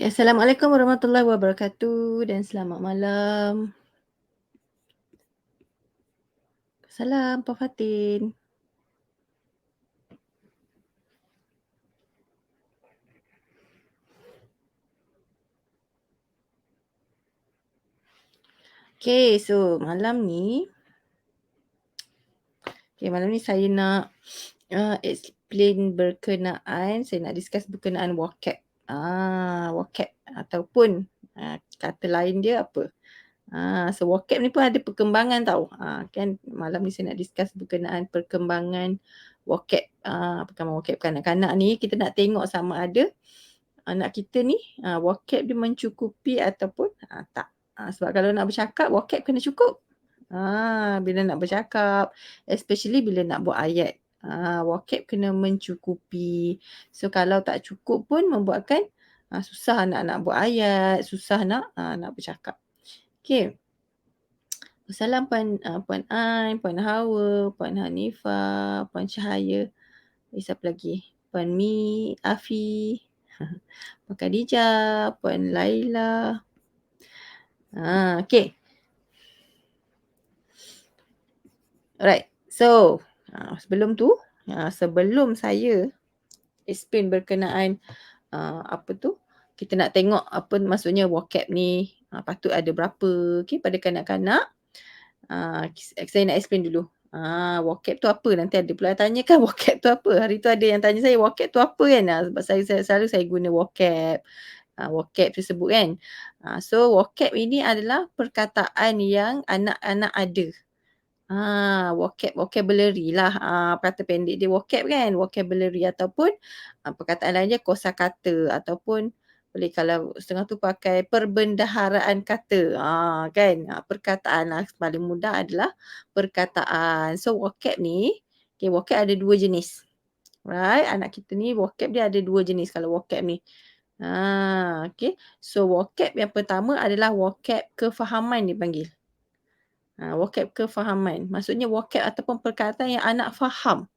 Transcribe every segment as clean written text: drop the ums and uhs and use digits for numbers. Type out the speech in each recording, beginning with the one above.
Okay, Assalamualaikum warahmatullahi wabarakatuh dan selamat malam. Salam Puan Fatin. Okay, so malam ni saya nak explain saya nak discuss berkenaan vocab. Vocab ataupun kata lain dia apa. So vocab ni pun ada perkembangan tau. Kan malam ni saya nak discuss berkenaan perkembangan vocab. Perkembangan vocab kanak-kanak ni kita nak tengok sama ada anak kita ni vocab dia mencukupi ataupun tak. Sebab kalau nak bercakap vocab kena cukup. Bila nak bercakap, especially bila nak buat ayat. Vocab kena mencukupi. So kalau tak cukup pun membuatkan susah nak buat ayat, susah nak bercakap. Okay. Salam Puan Ain, Puan Hawa, Puan Hanifah, Puan Cahaya. Siapa lagi? Puan Mi, Afi, Puan Khadijah, Puan Laila. Okay. Alright. So, sebelum sebelum saya explain berkenaan kita nak tengok apa maksudnya vocab ni, patut ada berapa pada kanak-kanak. Saya nak explain dulu. Vocab tu apa? Nanti ada pula tanya kan vocab tu apa? Hari tu ada yang tanya saya vocab tu apa kan? Sebab saya selalu saya guna vocab. Vocab tersebut kan. So vocab ini adalah perkataan yang anak-anak ada. Vocabulary lah. Kata pendek dia vocab kan. Vocabulary ataupun perkataan lainnya kosakata ataupun boleh kalau setengah tu pakai perbendaharaan kata. Kan. Perkataan lah. Paling mudah adalah perkataan. So vocab ni, vocab ada dua jenis. Right. Anak kita ni vocab dia ada dua jenis kalau vocab ni. Okay. So vocab yang pertama adalah vocab kefahaman dipanggil. Vocab kefahaman. Maksudnya vocab ataupun perkataan yang anak faham.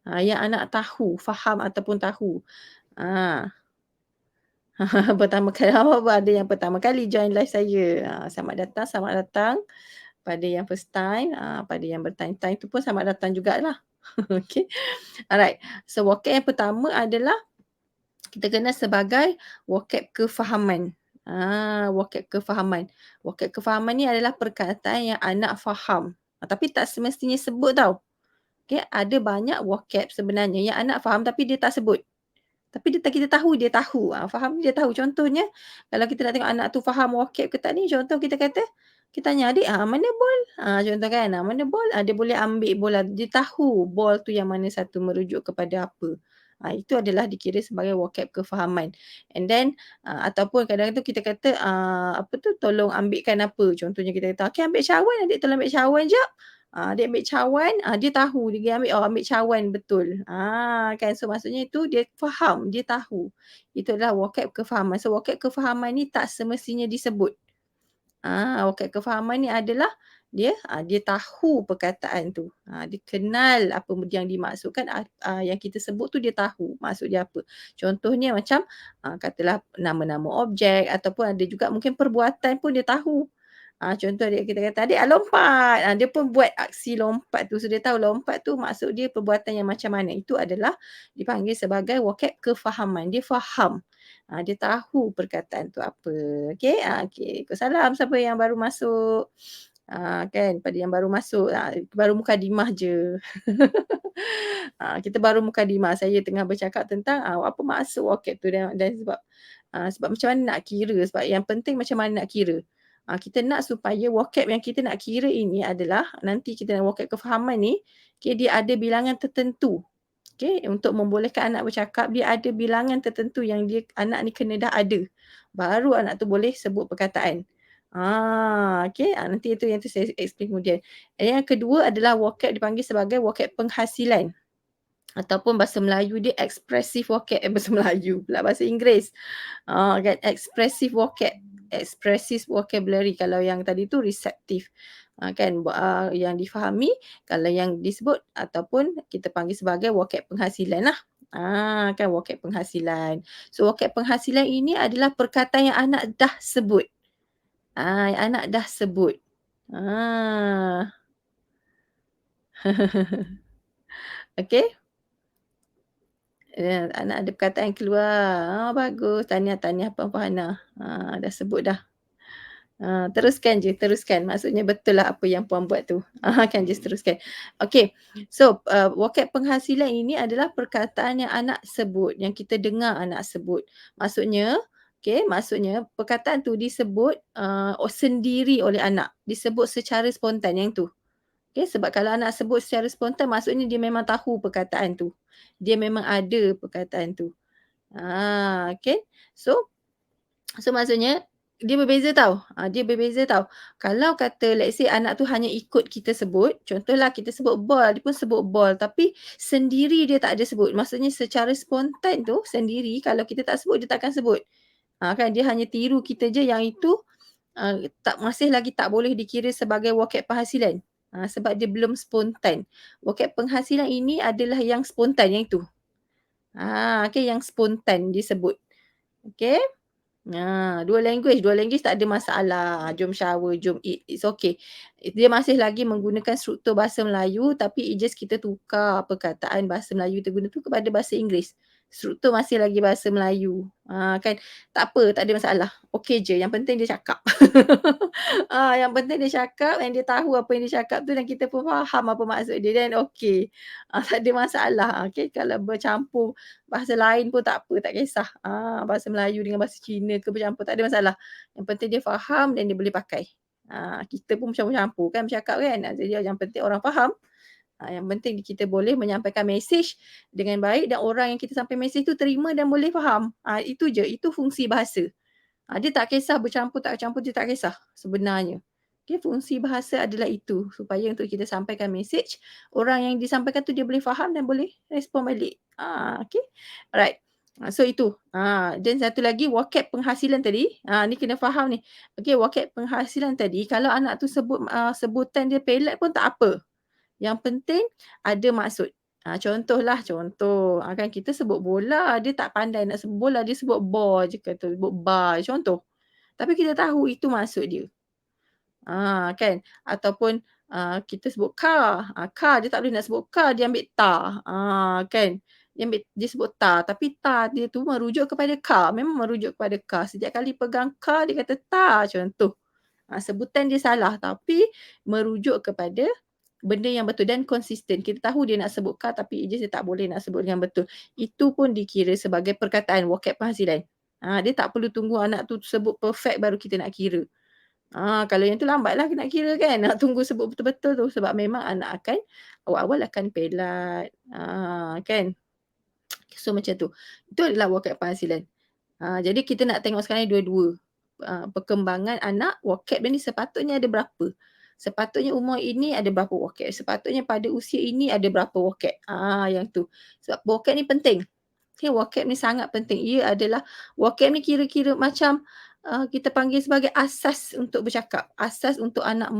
Yang anak tahu, faham ataupun tahu. Pertama kali ada yang pertama kali join live saya. Selamat datang. Pada yang first time, pada yang bertime-time tu pun selamat datang jugalah. Okay. Alright. So vocab yang pertama adalah kita kenal sebagai vocab kefahaman. Vocab kefahaman. Vocab kefahaman ni adalah perkataan yang anak faham. Tapi tak semestinya sebut tau. Okay, ada banyak vocab sebenarnya yang anak faham tapi dia tak sebut. Tapi kita tahu dia tahu. Faham dia tahu. Contohnya, kalau kita nak tengok anak tu faham vocab ke tak ni, contoh kita kata, kita tanya adik, mana bol? Contoh kan, mana bol? Dia boleh ambil bola. Dia tahu bol tu yang mana satu merujuk kepada apa. Itu adalah dikira sebagai vocab kefahaman. And then, ataupun kadang-kadang tu kita kata, tolong ambilkan apa. Contohnya kita kata, okay ambil cawan, adik tolong ambil cawan jap. Dia ambil cawan, dia tahu. Dia ambil cawan betul. Kan, so maksudnya itu dia faham, dia tahu. Itu adalah vocab kefahaman. So vocab kefahaman ni tak semestinya disebut. Vocab kefahaman ni adalah dia tahu perkataan tu. Dia kenal apa yang dimaksudkan, yang kita sebut tu dia tahu maksud dia apa. Contohnya macam katalah nama-nama objek ataupun ada juga mungkin perbuatan pun dia tahu. Contoh kita kata adik lompat. Dia pun buat aksi lompat tu. So dia tahu lompat tu maksud dia perbuatan yang macam mana. Itu adalah dipanggil sebagai vocab kefahaman. Dia faham. Dia tahu perkataan tu apa. Okay. Okay. Salam siapa yang baru masuk. Kan pada yang baru masuk. Baru mukadimah je. Kita baru mukadimah. Saya tengah bercakap tentang apa maksud vocab tu. Dan sebab macam mana nak kira. Sebab yang penting macam mana nak kira. Kita nak supaya vocab yang kita nak kira ini adalah nanti kita nak vocab kefahaman ni, dia ada bilangan tertentu. Okay, untuk membolehkan anak bercakap, dia ada bilangan tertentu yang anak ni kena dah ada. Baru anak tu boleh sebut perkataan. Okay, nanti itu yang tu saya explain kemudian. Yang kedua adalah vocab dipanggil sebagai vocab penghasilan. Ataupun bahasa Melayu dia expressive vocab. Bahasa Melayu pula, bahasa Inggeris. Kan, expressive vocab. Expressive vocabulary. Kalau yang tadi tu receptive. Kan, yang difahami. Kalau yang disebut ataupun kita panggil sebagai vocab penghasilan lah. Kan vocab penghasilan. So vocab penghasilan ini adalah perkataan yang anak dah sebut. Yang anak dah sebut. Ah. Okey? Anak ada perkataan yang keluar. Bagus. Tahniah tahniah Puan Farhanah. Dah sebut dah. Teruskan je, teruskan. Maksudnya betul lah apa yang puan buat tu. Kan just teruskan. Okey. So, vocab penghasilan ini adalah perkataan yang anak sebut, yang kita dengar anak sebut. Maksudnya, okey, maksudnya perkataan tu disebut sendiri oleh anak. Disebut secara spontan yang tu. Okey, sebab kalau anak sebut secara spontan maksudnya dia memang tahu perkataan tu. Dia memang ada perkataan tu. Okey. So, maksudnya dia berbeza tau. Dia berbeza tau. Kalau kata let's say anak tu hanya ikut kita sebut, contohlah kita sebut ball, dia pun sebut ball tapi sendiri dia tak ada sebut. Maksudnya secara spontan tu sendiri kalau kita tak sebut dia takkan sebut. Kan dia hanya tiru kita je yang itu masih lagi tak boleh dikira sebagai vocab penghasilan. Sebab dia belum spontan. Vocab penghasilan ini adalah yang spontan yang itu. Okey yang spontan disebut. Okey? Dua language tak ada masalah. Jom shower, jom eat, it's okay. Dia masih lagi menggunakan struktur bahasa Melayu tapi it just kita tukar perkataan bahasa Melayu kita guna tu kepada bahasa Inggeris. Struktur masih lagi bahasa Melayu. Kan tak apa, tak ada masalah. Okey je, yang penting dia cakap. Yang penting dia cakap dan dia tahu apa yang dia cakap tu dan kita pun faham apa maksud dia dan okey. Tak ada masalah. Okey, kalau bercampur bahasa lain pun tak apa, tak kisah. Bahasa Melayu dengan bahasa Cina ke bercampur tak ada masalah. Yang penting dia faham dan dia boleh pakai. Kita pun campur-campur kan bercakap kan. Jadi yang penting orang faham. Yang penting kita boleh menyampaikan mesej dengan baik dan orang yang kita sampai mesej tu terima dan boleh faham. Itu je, itu fungsi bahasa. Dia tak kisah bercampur tak bercampur, dia tak kisah sebenarnya. Okay, fungsi bahasa adalah itu supaya untuk kita sampaikan mesej, orang yang disampaikan tu dia boleh faham dan boleh respon balik. Okay, alright. So itu. Dan satu lagi vocab penghasilan tadi, ni kena faham ni. Okay, vocab penghasilan tadi kalau anak tu sebut sebutan dia pelat pun tak apa. Yang penting ada maksud. Contohlah, kan kita sebut bola, dia tak pandai nak sebut bola, dia sebut ball je kata, sebut bar, contoh. Tapi kita tahu itu maksud dia. Kan? Ataupun kita sebut car, car dia tak boleh nak sebut car, dia ambil tar. Kan? Dia sebut tar, tapi tar dia tu merujuk kepada car, memang merujuk kepada car. Setiap kali pegang car dia kata tar, contoh. Sebutan dia salah tapi merujuk kepada benda yang betul dan konsisten. Kita tahu dia nak sebut car tapi dia tak boleh nak sebut dengan betul. Itu pun dikira sebagai perkataan vocab penghasilan. Dia tak perlu tunggu anak tu sebut perfect baru kita nak kira. Kalau yang tu lambatlah nak kira kan. Nak tunggu sebut betul-betul tu sebab memang anak akan awal-awal akan pelat. Kan. So macam tu. Itu adalah vocab penghasilan. Jadi kita nak tengok sekarang ni dua-dua. Perkembangan anak, vocab dia ni sepatutnya ada berapa. Sepatutnya umur ini ada berapa vocab. Sepatutnya pada usia ini ada berapa vocab. Yang tu. Sebab vocab ni penting. Okay, vocab ni sangat penting. Ia adalah, vocab ni kira-kira macam kita panggil sebagai asas untuk bercakap. Asas untuk anak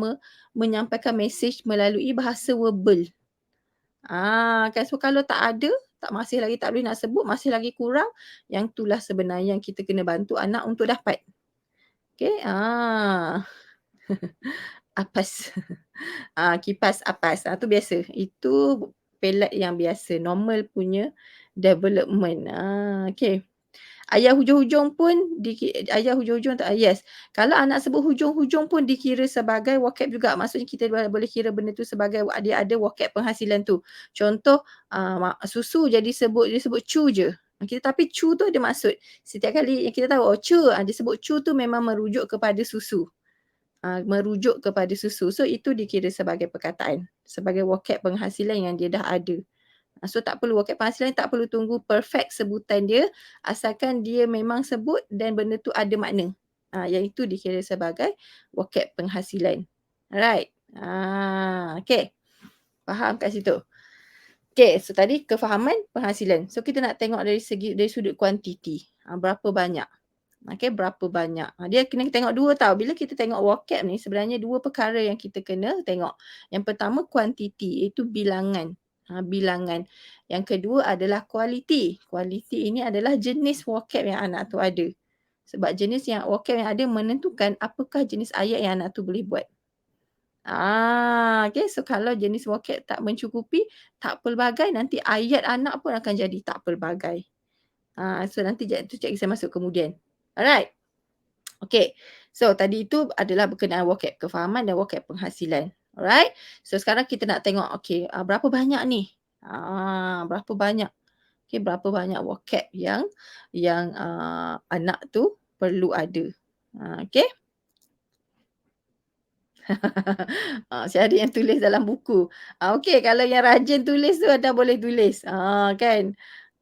menyampaikan mesej melalui bahasa verbal. Kan so kalau tak ada, masih lagi tak boleh nak sebut, masih lagi kurang, yang itulah sebenarnya yang kita kena bantu anak untuk dapat. Okay, apas. Kipas apas. Tu biasa. Itu pelat yang biasa. Normal punya development. Okay. Ayah hujung-hujung pun ayah hujung-hujung tak yes. Kalau anak sebut hujung-hujung pun dikira sebagai vocab juga. Maksudnya kita boleh kira benda tu sebagai dia ada vocab penghasilan tu. Contoh susu dia sebut cu je. Tapi cu tu ada maksud. Setiap kali yang kita tahu cu, dia sebut cu tu memang merujuk kepada susu. Merujuk kepada susu. So itu dikira sebagai perkataan. Sebagai vocab penghasilan yang dia dah ada. So tak perlu vocab penghasilan, tak perlu tunggu perfect sebutan dia. Asalkan dia memang sebut dan benda tu ada makna. Yang itu dikira sebagai vocab penghasilan. Alright. Okay. Faham kat situ? Okay, so tadi kefahaman penghasilan. So kita nak tengok dari sudut kuantiti. Berapa banyak. Okay, berapa banyak. Dia kena tengok dua tau. Bila kita tengok vocab ni, sebenarnya dua perkara yang kita kena tengok. Yang pertama, kuantiti, iaitu bilangan. Bilangan. Yang kedua adalah kualiti. Kualiti ini adalah jenis vocab yang anak tu ada. Sebab jenis yang vocab yang ada menentukan apakah jenis ayat yang anak tu boleh buat. Okey. So, kalau jenis vocab tak mencukupi, tak pelbagai, nanti ayat anak pun akan jadi tak pelbagai. So nanti tu cikgu saya masuk kemudian. Alright. Okey. So, tadi itu adalah berkenaan vocab kefahaman dan vocab penghasilan. Alright. So, sekarang kita nak tengok, okey, berapa banyak ni? Berapa banyak? Okey, berapa banyak vocab yang anak tu perlu ada. Okey. Saya ada yang tulis dalam buku. Okey, kalau yang rajin tulis tu dah boleh tulis. Kan.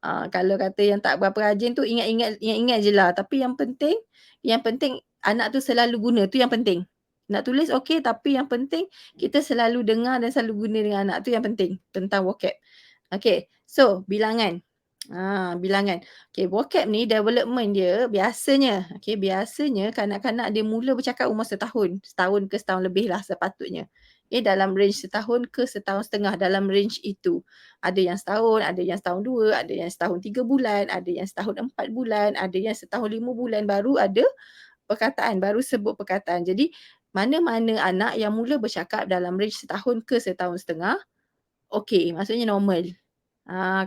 Kalau kata yang tak berapa rajin tu ingat-ingat je lah. Tapi yang penting anak tu selalu guna, tu yang penting. Nak tulis okey, tapi yang penting kita selalu dengar dan selalu guna dengan anak, tu yang penting tentang vocab. Okey, so bilangan. Bilangan. Okey, vocab ni development dia biasanya kanak-kanak dia mula bercakap umur setahun. Setahun ke setahun lebih lah sepatutnya. Dalam range setahun ke setahun setengah, dalam range itu. Ada yang setahun, ada yang setahun 2, ada yang setahun 3 bulan, ada yang setahun 4 bulan, ada yang setahun 5 bulan baru ada perkataan, baru sebut perkataan. Jadi, mana-mana anak yang mula bercakap dalam range setahun ke setahun setengah, okey, maksudnya normal.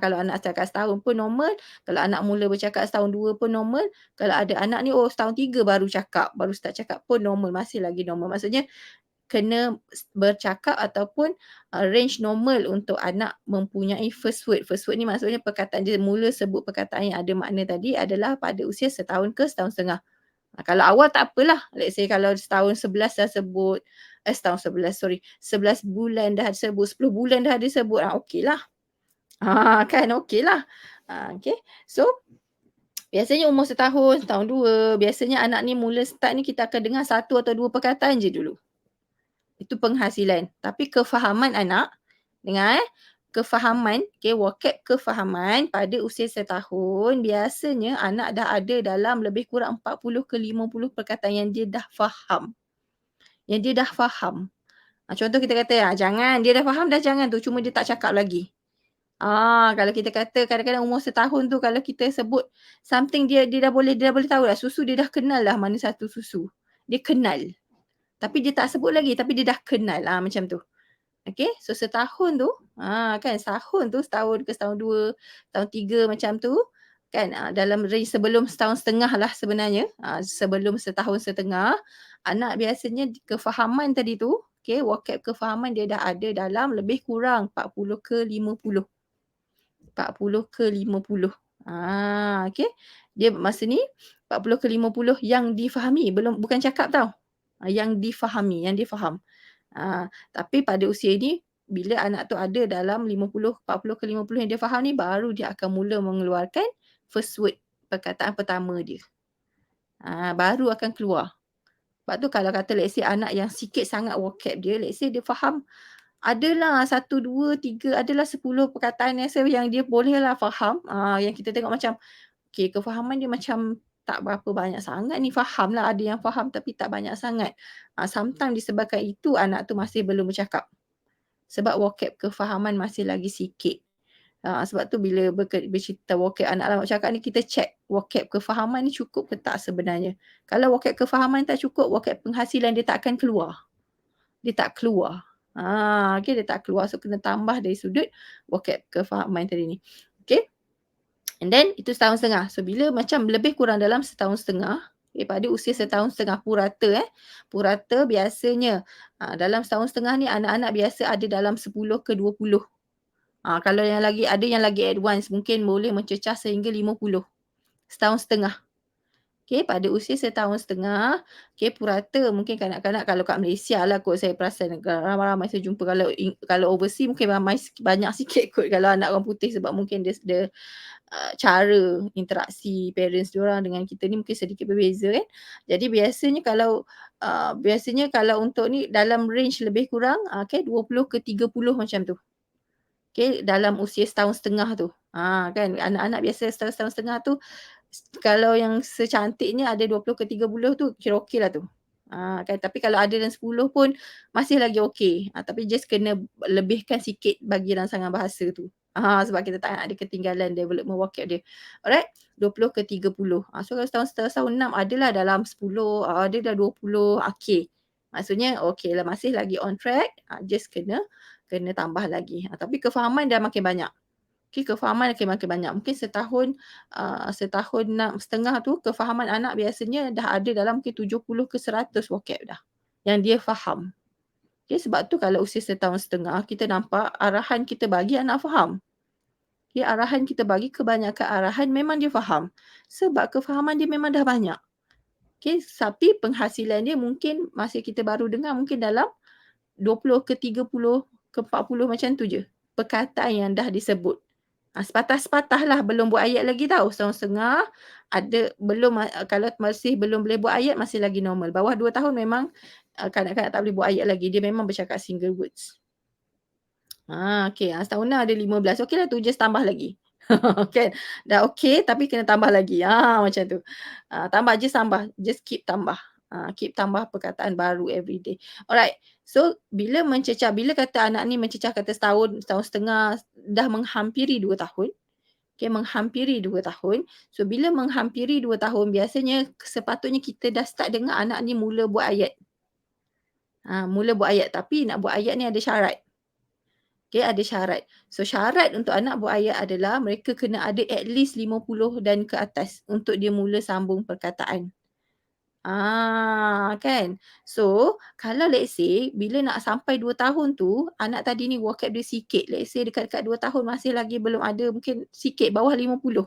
Kalau anak cakap setahun pun normal, kalau anak mula bercakap setahun 2 pun normal, kalau ada anak ni, setahun 3 baru cakap, baru start cakap pun normal, masih lagi normal. Maksudnya kena bercakap ataupun, range normal untuk anak mempunyai first word. First word ni maksudnya perkataan dia mula sebut perkataan yang ada makna tadi adalah pada usia setahun ke setahun setengah. Kalau awal tak apalah, let's say kalau setahun 11 dah sebut, setahun 11 sorry, 11 bulan dah sebut, 10 bulan dah ada sebut, okeylah. Kan okeylah. Okey. So, biasanya umur setahun, setahun 2, biasanya anak ni mula start ni kita akan dengar 1 atau 2 perkataan je dulu. Itu penghasilan. Tapi kefahaman anak, dengar kefahaman, vocab kefahaman pada usia setahun, biasanya anak dah ada dalam lebih kurang 40 ke 50 perkataan yang dia dah faham. Yang dia dah faham. Contoh kita kata, jangan, dia dah faham dah jangan tu, cuma dia tak cakap lagi. Kalau kita kata kadang-kadang umur setahun tu kalau kita sebut something dia dah boleh tahu dah, susu dia dah kenal dah mana satu susu. Dia kenal. Tapi dia tak sebut lagi, tapi dia dah kenal, macam tu. Okey, so setahun tu, kan setahun tu, setahun ke setahun 2, tahun 3 macam tu, kan, dalam range sebelum setahun setengah lah sebenarnya, sebelum setahun setengah, anak biasanya kefahaman tadi tu, vocab kefahaman dia dah ada dalam lebih kurang 40 ke 50. 40 ke 50. Okey. Dia masa ni 40 ke 50 yang difahami, bukan cakap tau. Yang difahami, yang dia faham. Tapi pada usia ni, bila anak tu ada dalam 50, 40 ke 50 yang dia faham ni, baru dia akan mula mengeluarkan first word, perkataan pertama dia. Baru akan keluar. Sebab tu kalau kata let's say anak yang sikit sangat vocab dia, let's say dia faham adalah 1, 2, 3, adalah 10 perkataan yang dia bolehlah faham. Yang kita tengok macam, kefahaman dia macam tak berapa banyak sangat ni, fahamlah, ada yang faham tapi tak banyak sangat. Sometimes disebabkan itu anak tu masih belum bercakap. Sebab vocab kefahaman masih lagi sikit. Sebab tu bila bercerita vocab anak lawak cakap ni, kita check vocab kefahaman ni cukup ke tak sebenarnya. Kalau vocab kefahaman tak cukup, vocab penghasilan dia tak akan keluar. Dia tak keluar. Dia tak keluar. So, kena tambah dari sudut vocab kefahaman tadi ni. Okay. And then, itu setahun setengah. So, bila macam lebih kurang dalam setahun setengah, pada usia setahun setengah purata, purata biasanya dalam setahun setengah ni anak-anak biasa ada dalam 10 ke 20. Kalau ada yang lagi advance, mungkin boleh mencecah sehingga 50. Setahun setengah. Pada usia setahun setengah, purata mungkin kanak-kanak kalau kat Malaysia lah kot saya perasan, ramai-ramai saya jumpa, kalau overseas mungkin banyak sikit kot kalau anak orang putih, sebab mungkin dia cara interaksi parents diorang dengan kita ni mungkin sedikit berbeza kan. Jadi biasanya kalau untuk ni dalam range lebih kurang 20 ke 30 macam tu. Dalam usia setahun setengah tu. Kan anak-anak biasa setahun setengah tu, kalau yang secantiknya ada 20 ke 30 tu kira okeylah tu. Kan, tapi kalau ada yang 10 pun masih lagi okey. Tapi just kena lebihkan sikit bagi rangsangan bahasa tu. Sebab kita tak nak dia ketinggalan development vocab dia. Alright, 20 ke 30. So kalau tahun 6 adalah dalam 10, ada dah 20, okey. Maksudnya okeylah masih lagi on track, just kena tambah lagi. Tapi kefahaman dah makin banyak. Okey, kefahaman makin banyak. Mungkin setahun 6 setengah tu kefahaman anak biasanya dah ada dalam mungkin 70 ke 100 vocab dah, yang dia faham. Okey, sebab tu kalau usia setahun setengah kita nampak arahan kita bagi anak faham. Okey, arahan kita bagi kebanyakan arahan memang dia faham. Sebab kefahaman dia memang dah banyak. Okey, tapi penghasilan dia mungkin masih kita baru dengar mungkin dalam 20 ke 30 ke 40 macam tu je. Perkataan yang dah disebut. Sepatah-sepatah lah, belum buat ayat lagi tau. Setahun setengah, ada belum kalau masih belum boleh buat ayat masih lagi normal. Bawah 2 tahun memang kanak-kanak tak boleh buat ayat lagi. Dia memang bercakap single words. Okey. Setahun dah ada 15. Okeylah tu just tambah lagi. Kan? Dah okey tapi kena tambah lagi. Macam tu. Tambah, just tambah. Just keep tambah. Keep tambah perkataan baru everyday. Alright. So, bila kata anak ni mencecah kata setahun, setahun setengah, dah menghampiri 2 tahun. Okey, menghampiri 2 tahun. So, bila menghampiri 2 tahun, biasanya sepatutnya kita dah start dengar anak ni mula buat ayat. Mula buat ayat. Tapi nak buat ayat ni ada syarat. Okey, ada syarat. So, syarat untuk anak buat ayat adalah mereka kena ada at least 50 dan ke atas untuk dia mula sambung perkataan. Kan? So, kalau let's say bila nak sampai 2 tahun tu, anak tadi ni vocab dia sikit. Let's say dekat-dekat 2 tahun masih lagi belum ada, mungkin sikit, bawah 50.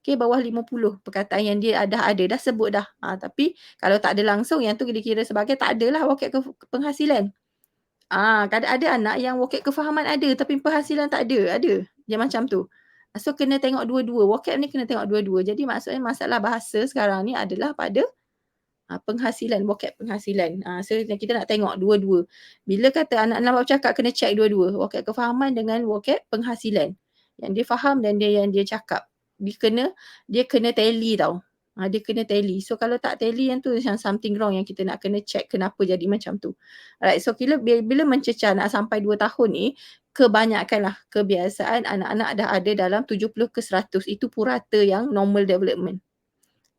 Okey, bawah 50 perkataan yang dia dah ada, dah sebut dah. Tapi kalau tak ada langsung, yang tu dikira sebagai tak adalah vocab penghasilan. Ada anak yang vocab kefahaman ada tapi penghasilan tak ada, ada. Yang macam tu. So kena tengok dua-dua, vocab ni kena tengok dua-dua. Jadi maksudnya masalah bahasa sekarang ni adalah pada penghasilan, vocab penghasilan. So kita nak tengok dua-dua. Bila kata anak nak bercakap kena check dua-dua, vocab kefahaman dengan vocab penghasilan. Yang dia faham dan yang dia cakap. Dia kena tally tau. Dia kena tally. So kalau tak tally yang tu macam something wrong yang kita nak kena check kenapa jadi macam tu. Alright, so bila mencecah nak sampai 2 tahun ni, kebanyakanlah kebiasaan anak-anak dah ada dalam 70 ke 100. Itu purata yang normal development.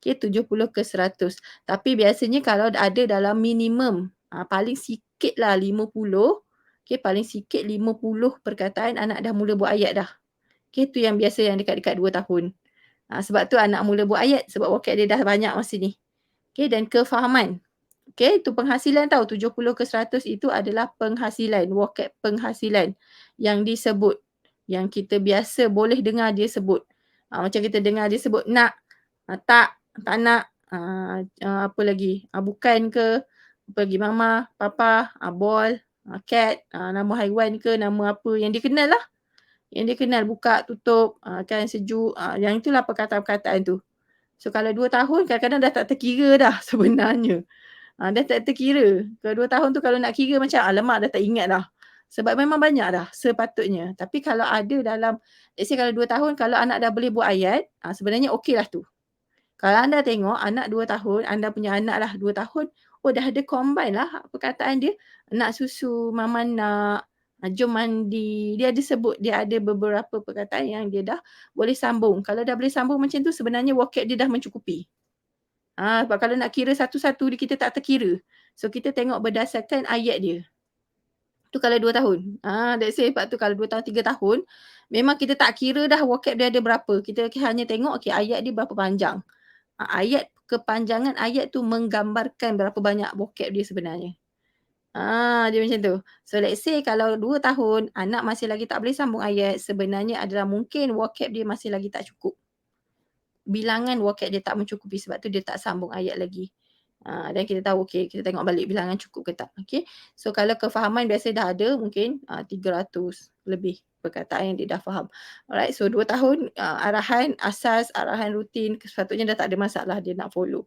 Okey, 70 ke 100. Tapi biasanya kalau ada dalam minimum, paling sikitlah 50. Okey, paling sikit 50 perkataan anak dah mula buat ayat dah. Okey, tu yang biasa yang dekat-dekat 2 tahun. Sebab tu anak mula buat ayat sebab vocab dia dah banyak masa ni. Okey, dan kefahaman. Okey, itu penghasilan tau. 70 ke 100 itu adalah penghasilan, vocab penghasilan yang disebut. Yang kita biasa boleh dengar dia sebut. Macam kita dengar dia sebut nak, tak, tak nak, apa lagi, bukan ke, apa lagi, mama, papa, ball, cat, nama haiwan ke, nama apa yang dia kenal lah. Yang dia kenal, buka, tutup, kan, sejuk, yang itulah perkataan-perkataan tu. So kalau 2 tahun kadang-kadang dah tak terkira dah sebenarnya. Dah tak terkira. Kalau 2 tahun tu kalau nak kira macam alamak dah tak ingat dah. Sebab memang banyak dah sepatutnya. Tapi kalau ada dalam, let's say kalau 2 tahun kalau anak dah boleh buat ayat, sebenarnya okeylah tu. Kalau anda tengok anak 2 tahun, anda punya anak lah 2 tahun, dah ada combine lah perkataan dia. Nak susu, mama nak, jom mandi. Dia ada sebut, dia ada beberapa perkataan yang dia dah boleh sambung. Kalau dah boleh sambung macam tu sebenarnya vocab dia dah mencukupi. Sebab kalau nak kira satu-satu kita tak terkira. So kita tengok berdasarkan ayat dia. Tu kalau 2 tahun. Let's say sebab tu kalau 2 tahun, 3 tahun, memang kita tak kira dah vocab dia ada berapa. Kita hanya tengok ayat dia berapa panjang. Kepanjangan ayat tu menggambarkan berapa banyak vocab dia sebenarnya. Dia macam tu. So let's say kalau 2 tahun, anak masih lagi tak boleh sambung ayat, sebenarnya adalah mungkin vocab dia masih lagi tak cukup. Bilangan vocab dia tak mencukupi sebab tu dia tak sambung ayat lagi. Dan kita tahu kita tengok balik bilangan cukup ke tak. So kalau kefahaman biasa dah ada mungkin 300 lebih perkataan yang dia dah faham. Alright, so 2 tahun arahan asas, arahan rutin sepatutnya dah tak ada masalah dia nak follow.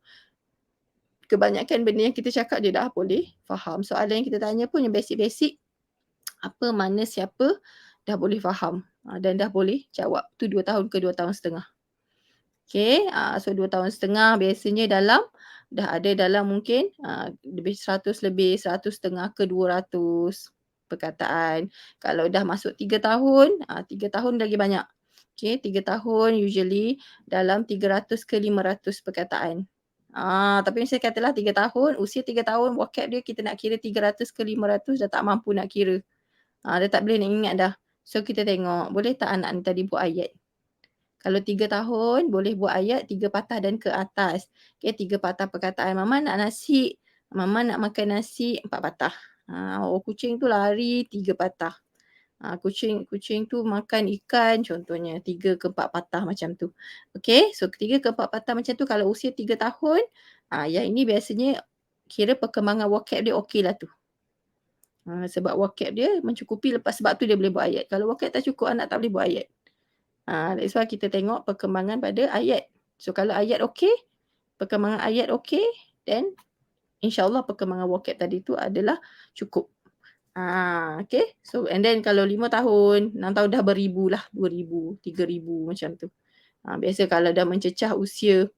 Kebanyakan benda yang kita cakap dia dah boleh faham. Soalan yang kita tanya pun yang basic-basic, apa, mana, siapa, dah boleh faham dan dah boleh jawab. Tu 2 tahun ke 2 tahun setengah. So 2 tahun setengah biasanya dah ada dalam mungkin lebih 100 lebih, 100 setengah ke 200. perkataan. Kalau dah masuk 3 tahun, 3 tahun lagi banyak. Okey, 3 tahun usually dalam 300 ke 500 perkataan. Tapi saya katalah 3 tahun, usia 3 tahun vocab dia kita nak kira 300 ke 500 dah tak mampu nak kira. Dia tak boleh nak ingat dah. So kita tengok, boleh tak anak ni tadi buat ayat? Kalau 3 tahun boleh buat ayat 3 patah dan ke atas. Okey, 3 patah perkataan, "Mama nak nasi." "Mama nak makan nasi." 4 patah. Kucing tu lari 3 patah. Kucing kucing tu makan ikan contohnya 3 ke 4 patah macam tu. Okey, so 3 ke 4 patah macam tu kalau usia 3 tahun, yang ini biasanya kira perkembangan vocab dia okeylah tu. Sebab vocab dia mencukupi lepas sebab tu dia boleh buat ayat. Kalau vocab tak cukup anak tak boleh buat ayat. That's why kita tengok perkembangan pada ayat. So kalau ayat okey, perkembangan ayat okey, then insya-Allah perkembangan vocab tadi tu adalah cukup. Okay. So and then kalau 5 tahun, 6 tahun dah beribulah, 2,000, 3,000 macam tu. Biasa kalau dah mencecah usia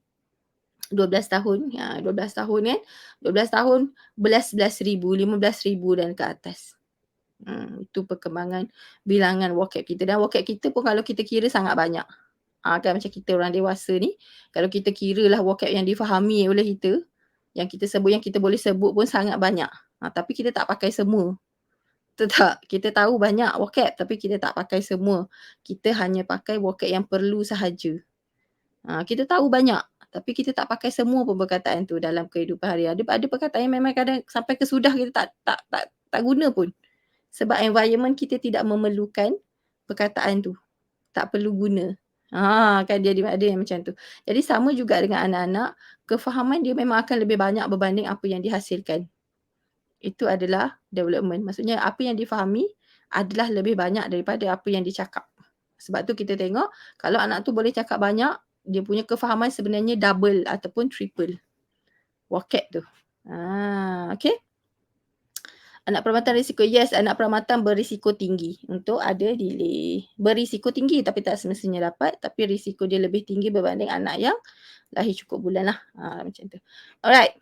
12 tahun, 12 tahun kan, 12 tahun belas-belas ribu, 15,000 dan ke atas. Itu perkembangan bilangan vocab kita dan vocab kita pun kalau kita kira sangat banyak. Kan macam kita orang dewasa ni, kalau kita kiralah vocab yang difahami oleh kita, yang kita sebut, yang kita boleh sebut pun sangat banyak. Tapi kita tak pakai semua. Betul tak? Kita tahu banyak vocab tapi kita tak pakai semua. Kita hanya pakai vocab yang perlu sahaja. Kita tahu banyak tapi kita tak pakai semua pun perkataan tu dalam kehidupan harian. Ada perkataan yang memang kadang sampai ke sudah kita tak guna pun. Sebab environment kita tidak memerlukan perkataan tu. Tak perlu guna. Kan dia ada yang macam tu. Jadi sama juga dengan anak-anak, kefahaman dia memang akan lebih banyak berbanding apa yang dihasilkan. Itu adalah development. Maksudnya apa yang difahami adalah lebih banyak daripada apa yang dicakap. Sebab tu kita tengok kalau anak tu boleh cakap banyak, dia punya kefahaman sebenarnya double ataupun triple vocab tu. Okay. Anak perempuan risiko, yes, anak perempuan berisiko tinggi untuk ada delay. Berisiko tinggi tapi tak semestinya dapat, tapi risiko dia lebih tinggi berbanding anak yang lahir cukup bulan lah. Macam tu. Alright.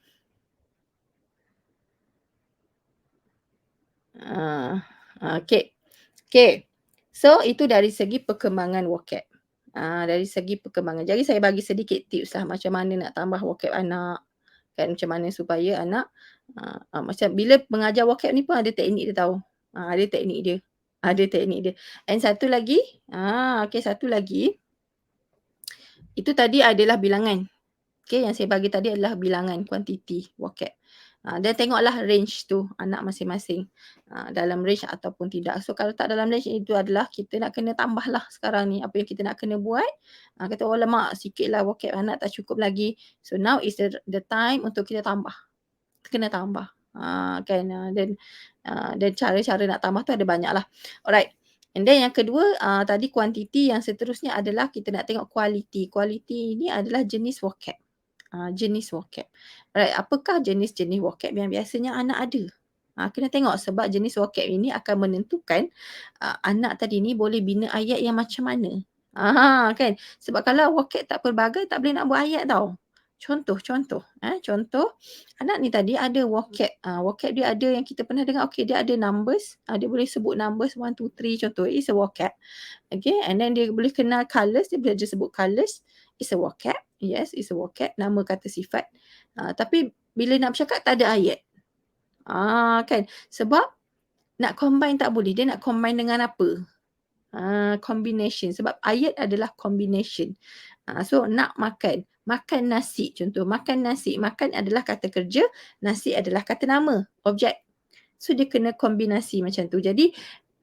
Okay. Okay. So itu dari segi perkembangan vocab. Dari segi perkembangan. Jadi saya bagi sedikit tips lah macam mana nak tambah vocab anak. Kan macam mana supaya anak macam bila mengajar vocab ni pun ada teknik dia tahu. Ada teknik dia. Ada teknik dia. And satu lagi, okay, satu lagi, itu tadi adalah bilangan. Okay, yang saya bagi tadi adalah bilangan, kuantiti vocab. Dan tengoklah range tu anak masing-masing. Dalam range ataupun tidak. So kalau tak dalam range itu adalah kita nak kena tambah lah sekarang ni. Apa yang kita nak kena buat. Kata oh lemak sikit lah vocab anak tak cukup lagi. So now is the time untuk kita tambah. Kena tambah. Kan. Dan cara-cara nak tambah tu ada banyak lah. Alright. And then yang kedua, tadi kuantiti, yang seterusnya adalah kita nak tengok kualiti. Kualiti ini adalah jenis vocab. Jenis vocab. Alright, apakah jenis-jenis vocab yang biasanya anak ada? Kena tengok sebab jenis vocab ini akan menentukan anak tadi ni boleh bina ayat yang macam mana. Kan? Sebab kalau vocab tak pelbagai tak boleh nak buat ayat tau. Contoh, anak ni tadi ada vocab. Vocab dia ada yang kita pernah dengar, okay, dia ada numbers. Dia boleh sebut numbers 1, 2, 3 contoh. It's a vocab. Okay, and then dia boleh kenal colours. Dia boleh sebut colours. It's a vocab. Yes, it's a vocab. Nama kata sifat. Tapi bila nak bercakap tak ada ayat. Kan? Sebab nak combine tak boleh. Dia nak combine dengan apa? Combination. Sebab ayat adalah combination. So nak makan. Makan nasi contoh. Makan nasi. Makan adalah kata kerja. Nasi adalah kata nama. Objek. So dia kena kombinasi macam tu. Jadi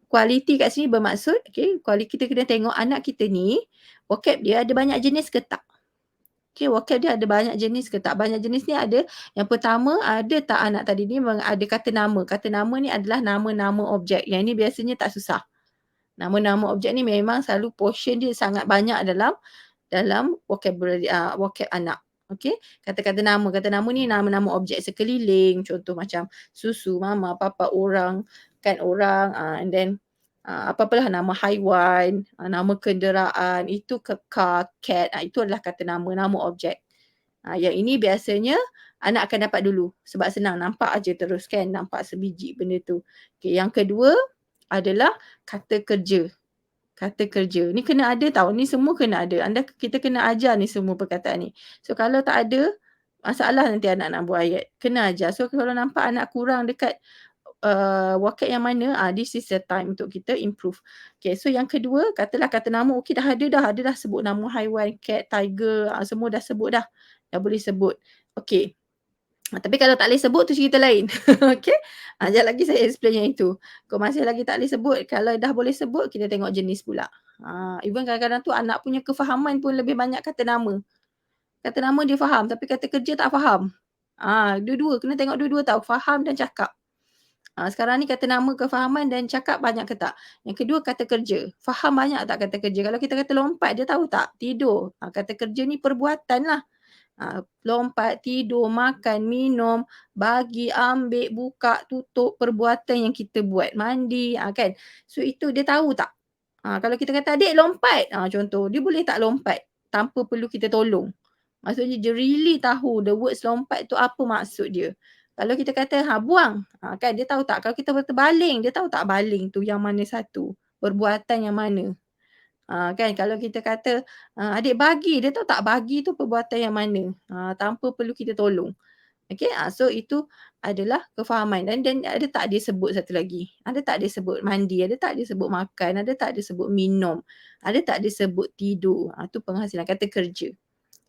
kualiti kat sini bermaksud, okay, kualiti kita kena tengok anak kita ni, vocab dia ada banyak jenis ke tak? Okay, vocab dia ada banyak jenis ke tak? Banyak jenis ni ada, yang pertama, ada tak anak tadi ni ada kata nama. Kata nama ni adalah nama-nama objek. Yang ini biasanya tak susah. Nama-nama objek ni memang selalu portion dia sangat banyak dalam vocabulary vocab anak. Okey, kata-kata nama. Kata nama ni nama-nama objek sekeliling, contoh macam susu, mama, papa, orang, kan orang, and then apa-apalah nama haiwan, nama kenderaan, itu car, cat, itu adalah kata nama, nama objek. Yang ini biasanya anak akan dapat dulu sebab senang nampak aja terus kan, nampak sebiji benda tu. Okey, yang kedua adalah kata kerja. Kata kerja. Ni kena ada tau, ni semua kena ada. Kita kena ajar ni semua perkataan ni. So kalau tak ada, masalah nanti anak nak buat ayat. Kena ajar. So kalau nampak anak kurang dekat vocab yang mana, this is the time untuk kita improve. Okay, so yang kedua, katalah kata nama, okey dah dah sebut nama haiwan, cat, tiger, semua dah sebut dah. Dah boleh sebut. Okey. Tapi kalau tak boleh sebut tu cerita lain. Okey. Sekejap lagi saya explain yang itu. Kalau masih lagi tak boleh sebut, kalau dah boleh sebut, kita tengok jenis pula. Even kadang-kadang tu anak punya kefahaman pun lebih banyak kata nama. Kata nama dia faham, tapi kata kerja tak faham. Dua-dua, kena tengok dua-dua tau, faham dan cakap. Sekarang ni kata nama, kefahaman dan cakap banyak ke tak? Yang kedua kata kerja. Faham banyak tak kata kerja? Kalau kita kata lompat, dia tahu tak? Tidur. Kata kerja ni perbuatan lah. Lompat, tidur, makan, minum, bagi, ambil, buka, tutup, perbuatan yang kita buat. Mandi, kan? So itu dia tahu tak? Kalau kita kata adik lompat, contoh, dia boleh tak lompat tanpa perlu kita tolong? Maksudnya dia really tahu the words lompat tu apa maksud dia. Kalau kita kata buang, kan dia tahu tak? Kalau kita kata baling, dia tahu tak baling tu yang mana satu? Perbuatan yang mana? Kan kalau kita kata, adik bagi, dia tahu tak bagi tu perbuatan yang mana? Tanpa perlu kita tolong. Okey, so itu adalah kefahaman dan ada tak dia sebut satu lagi? Ada tak dia sebut mandi? Ada tak dia sebut makan? Ada tak dia sebut minum? Ada tak dia sebut tidur? Tu penghasilan, kata kerja.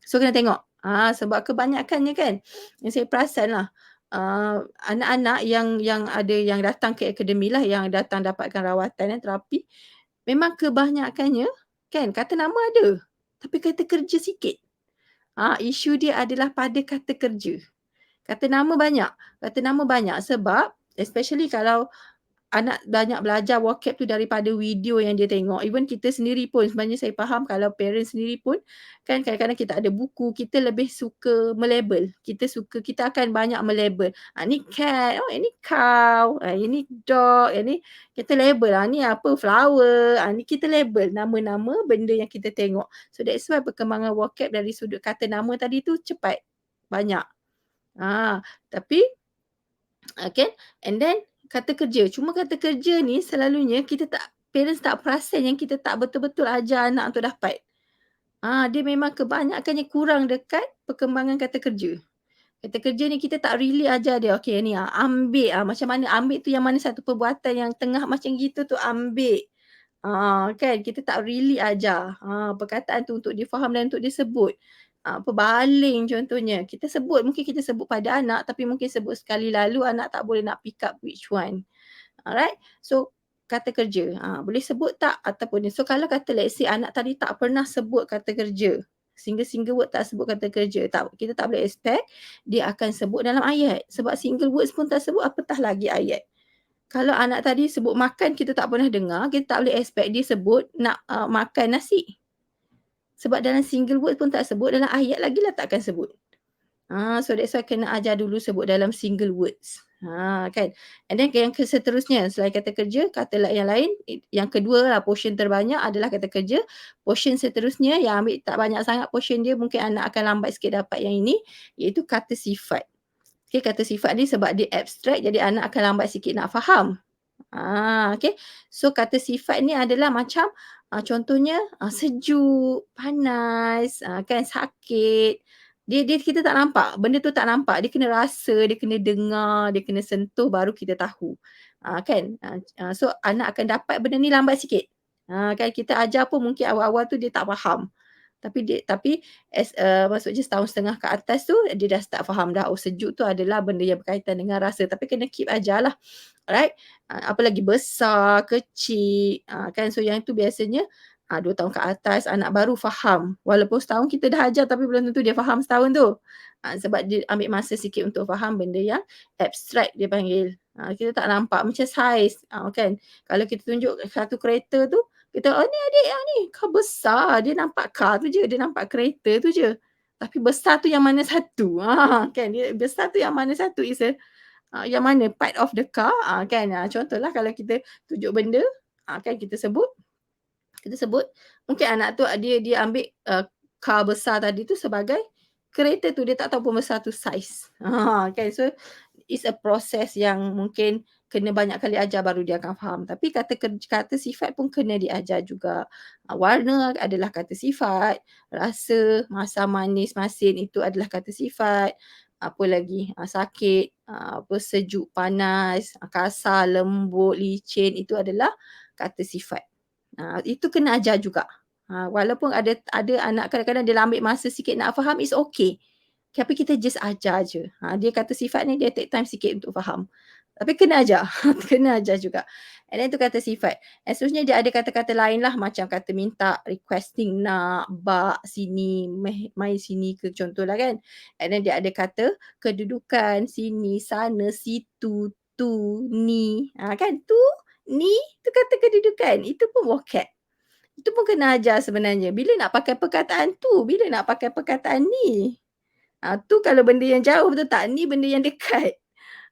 So kena tengok. Sebab kebanyakannya kan, yang saya perasan lah, anak-anak yang ada yang datang ke akademi lah, yang datang dapatkan rawatan terapi, memang kebanyakannya kan kata nama ada, tapi kata kerja sikit. Isu dia adalah pada kata kerja. Kata nama banyak sebab especially kalau anak banyak belajar vocab tu daripada video yang dia tengok. Even kita sendiri pun sebenarnya saya faham kalau parents sendiri pun kan kadang-kadang kita ada buku, kita lebih suka melabel. Kita akan banyak melabel. Ni cat, ini cow, ini dog, ini kita label. Ni apa flower, ni kita label nama-nama benda yang kita tengok. So that's why perkembangan vocab dari sudut kata nama tadi tu cepat. Banyak. Tapi okay, and then kata kerja. Cuma kata kerja ni selalunya parents tak perasan yang kita tak betul-betul ajar anak untuk dapat. Dia memang kebanyakannya kurang dekat perkembangan kata kerja. Kata kerja ni kita tak really ajar dia, okey ni ambil, macam mana ambil tu yang mana satu perbuatan yang tengah macam gitu tu ambil. Kan kita tak really ajar, perkataan tu untuk dia faham dan untuk dia sebut. Apa baling contohnya, mungkin kita sebut pada anak tapi mungkin sebut sekali lalu anak tak boleh nak pick up which one. Alright, so kata kerja, boleh sebut tak ataupun ni. So kalau kata let's say anak tadi tak pernah sebut kata kerja, single word tak sebut kata kerja, kita tak boleh expect dia akan sebut dalam ayat. Sebab single words pun tak sebut, apatah lagi ayat. Kalau anak tadi sebut makan kita tak pernah dengar, kita tak boleh expect dia sebut nak makan nasi. Sebab dalam single word pun tak sebut, dalam ayat lagi lah takkan sebut. So that's why kena ajar dulu sebut dalam single words. Kan. And then yang seterusnya, selain kata kerja, kata yang lain, yang kedua lah portion terbanyak adalah kata kerja. Portion seterusnya yang ambil tak banyak sangat portion dia, mungkin anak akan lambat sikit dapat yang ini, iaitu kata sifat. Okay, kata sifat ni sebab dia abstract, jadi anak akan lambat sikit nak faham. Okay. So kata sifat ni adalah macam contohnya sejuk, panas, kan sakit. Dia kita tak nampak, benda tu tak nampak, dia kena rasa, dia kena dengar, dia kena sentuh baru kita tahu. Kan? So anak akan dapat benda ni lambat sikit. Kan kita ajar pun mungkin awal-awal tu dia tak faham. Tapi maksudnya setahun setengah ke atas tu dia dah start faham dah. Sejuk tu adalah benda yang berkaitan dengan rasa. Tapi kena keep ajarlah. Alright? Apalagi besar, kecil, kan. So yang itu biasanya 2 tahun ke atas anak baru faham. Walaupun setahun kita dah ajar tapi belum tentu dia faham setahun tu. Sebab dia ambil masa sikit untuk faham benda yang abstract dia panggil. Kita tak nampak macam saiz, kan. Kalau kita tunjuk satu kereta tu, kita, ni adik yang ni, car besar. Dia nampak car tu je, dia nampak kereta tu je. Tapi besar tu yang mana satu? Kan, dia besar tu yang mana satu is yang mana part of the car, kan. Contohlah kalau kita tunjuk benda, kan kita sebut, mungkin anak tu dia ambil car besar tadi tu sebagai kereta tu dia tak tahu pun besar tu saiz. Kan. So, it's a process yang mungkin kena banyak kali ajar baru dia akan faham. Tapi kata sifat pun kena diajar juga. Warna adalah kata sifat, rasa, masam, manis, masin itu adalah kata sifat. Apa lagi? Sakit, apa sejuk, panas, kasar, lembut, licin itu adalah kata sifat. Itu kena ajar juga. Walaupun ada anak kadang-kadang dia ambil masa sikit nak faham, it's okay. Tapi kita just ajar je. Dia kata sifat ni dia take time sikit untuk faham. Tapi kena ajar, kena ajar juga. And then tu kata sifat. And seterusnya dia ada kata-kata lain lah macam kata minta, requesting, nak, bak, sini, mai sini ke contohlah kan. And then dia ada kata kedudukan, sini, sana, situ, tu, ni. Kan tu, ni, tu kata kedudukan. Itu pun vocab. Itu pun kena ajar sebenarnya. Bila nak pakai perkataan tu, bila nak pakai perkataan ni. Tu kalau benda yang jauh betul tak? Ni benda yang dekat.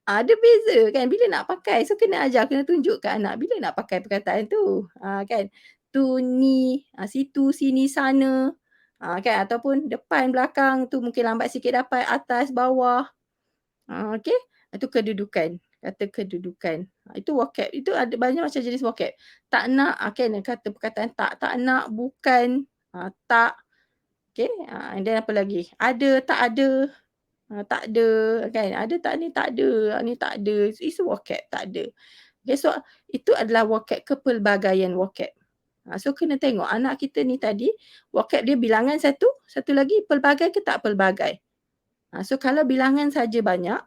Ada beza kan bila nak pakai. So kena ajar, kena tunjuk kat anak bila nak pakai perkataan tu. Kan. Tu, ni, situ, sini, sana. Kan ataupun depan, belakang tu mungkin lambat sikit dapat, atas, bawah. Okey. Itu kedudukan. Kata kedudukan. Itu vocab. Itu ada banyak macam jenis vocab. Tak nak, kan kata perkataan tak. Tak nak, bukan, tak. Okey. And then apa lagi? Ada, tak ada. Tak ada kan. Ada tak ni? Tak ada. Ni tak ada. It's vocab. Tak ada. Okay, so itu adalah vocab kepelbagaian vocab. So kena tengok anak kita ni tadi vocab dia bilangan satu. Satu lagi pelbagai ke tak pelbagai. So kalau bilangan saja banyak.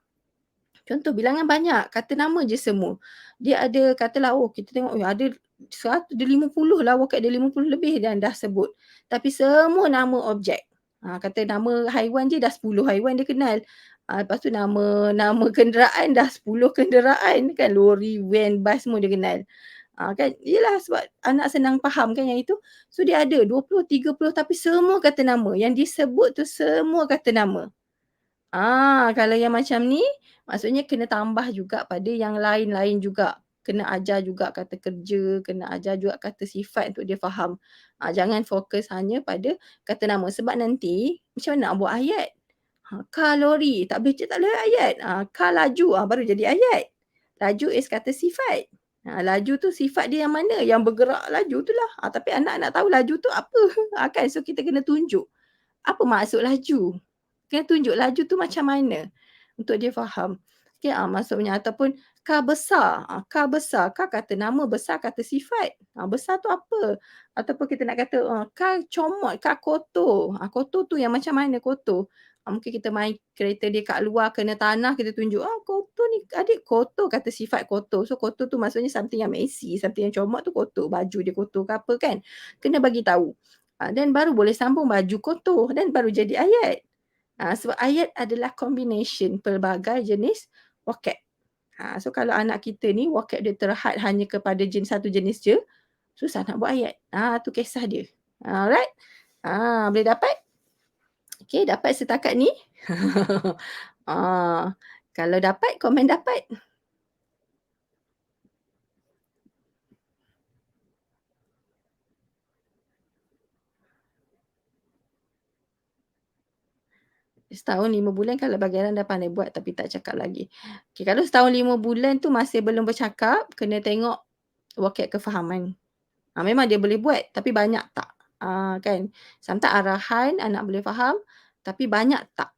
Contoh bilangan banyak. Kata nama je semua. Dia ada katalah kita tengok ada 50 lah vocab dia 50 lebih dan dah sebut. Tapi semua nama objek. Kata nama haiwan je dah 10 haiwan dia kenal. Lepas tu nama kenderaan dah 10 kenderaan kan. Lori, van, bas semua dia kenal. Kan yelah sebab anak senang faham kan yang itu. So dia ada 20, 30 tapi semua kata nama. Yang disebut tu semua kata nama. Kalau yang macam ni, maksudnya kena tambah juga pada yang lain-lain juga. Kena ajar juga kata kerja, kena ajar juga kata sifat untuk dia faham. Jangan fokus hanya pada kata nama. Sebab nanti, macam mana nak buat ayat? Car lori, tak boleh ayat. Car laju, baru jadi ayat. Laju is kata sifat. Laju tu sifat dia yang mana? Yang bergerak laju tu lah. Tapi anak nak tahu laju tu apa. Kan? So kita kena tunjuk. Apa maksud laju? Kena tunjuk laju tu macam mana untuk dia faham. Okay, maksudnya ataupun kar besar. Kar besar. Kar kata nama, besar kata sifat. Besar tu apa? Ataupun kita nak kata kar comot, kar kotor. Kotor tu yang macam mana kotor? Mungkin kita main kereta dia kat luar kena tanah kita tunjuk. Kotor ni adik kotor kata sifat kotor. So kotor tu maksudnya something yang messy. Something yang comot tu kotor. Baju dia kotor ke apa kan. Kena bagi tahu. Dan baru boleh sambung baju kotor. Dan baru jadi ayat. Sebab ayat adalah combination pelbagai jenis vocab. So kalau anak kita ni vocab dia terhad hanya kepada satu jenis je, susah nak buat ayat. Tu kisah dia. Alright? Boleh dapat? Okay, dapat setakat ni? Kalau dapat, komen dapat. Setahun 5 bulan kalau bagi Alan dah pandai buat tapi tak cakap lagi. Okay, kalau setahun 5 bulan tu masih belum bercakap, kena tengok vocab kefahaman. Memang dia boleh buat tapi banyak tak? Kan? Sometimes arahan anak boleh faham tapi banyak tak?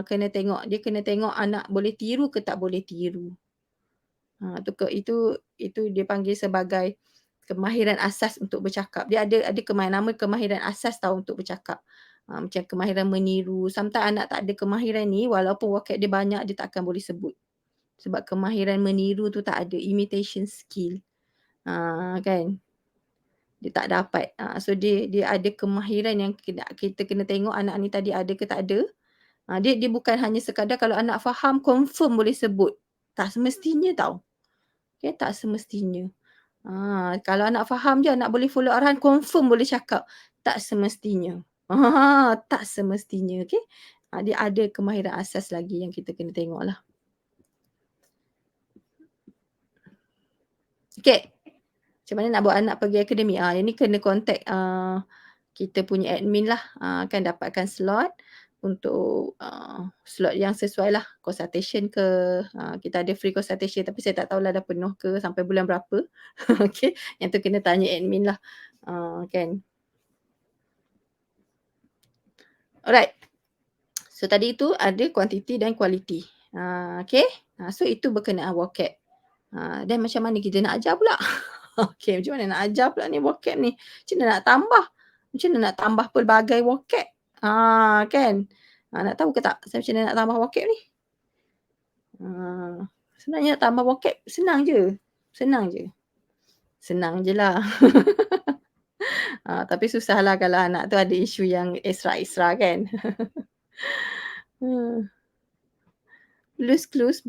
Kena tengok. Dia kena tengok anak boleh tiru ke tak boleh tiru. Itu dia panggil sebagai kemahiran asas untuk bercakap. Dia ada nama kemahiran asas tahu untuk bercakap. Macam kemahiran meniru. Sometimes anak tak ada kemahiran ni walaupun vocab dia banyak dia tak akan boleh sebut. Sebab kemahiran meniru tu tak ada. Imitation skill. Kan? Dia tak dapat. So dia ada kemahiran yang kita kena tengok anak ni tadi ada ke tak ada. Dia bukan hanya sekadar kalau anak faham confirm boleh sebut. Tak semestinya tau. Okay, tak semestinya. Kalau anak faham je, anak boleh follow arahan, confirm boleh cakap. Tak semestinya. Tak semestinya. Okay. Dia ada kemahiran asas lagi yang kita kena tengok lah. Okay. Macam mana nak buat anak pergi akademi? Yang ni kena contact kita punya admin lah. Kan dapatkan slot. slot yang sesuai lah, consultation ke, kita ada free consultation tapi saya tak tahulah dah penuh ke sampai bulan berapa. Okey, yang tu kena tanya admin lah, kan. Alright, so tadi itu ada kuantiti dan kualiti. Okey, so itu berkenaan vocab. Dan macam mana kita nak ajar pula? Okey, macam mana nak ajar pula ni vocab ni? Macam mana nak tambah? Macam mana nak tambah pelbagai vocab? Kan? Nak tahu ke tak saya macam mana nak tambah vocab ni? Sebenarnya nak tambah vocab senang je. Senang je. Senang je lah. Tapi susahlah kalau anak tu ada isu yang extra-extra kan. Hmm. Blues Clues.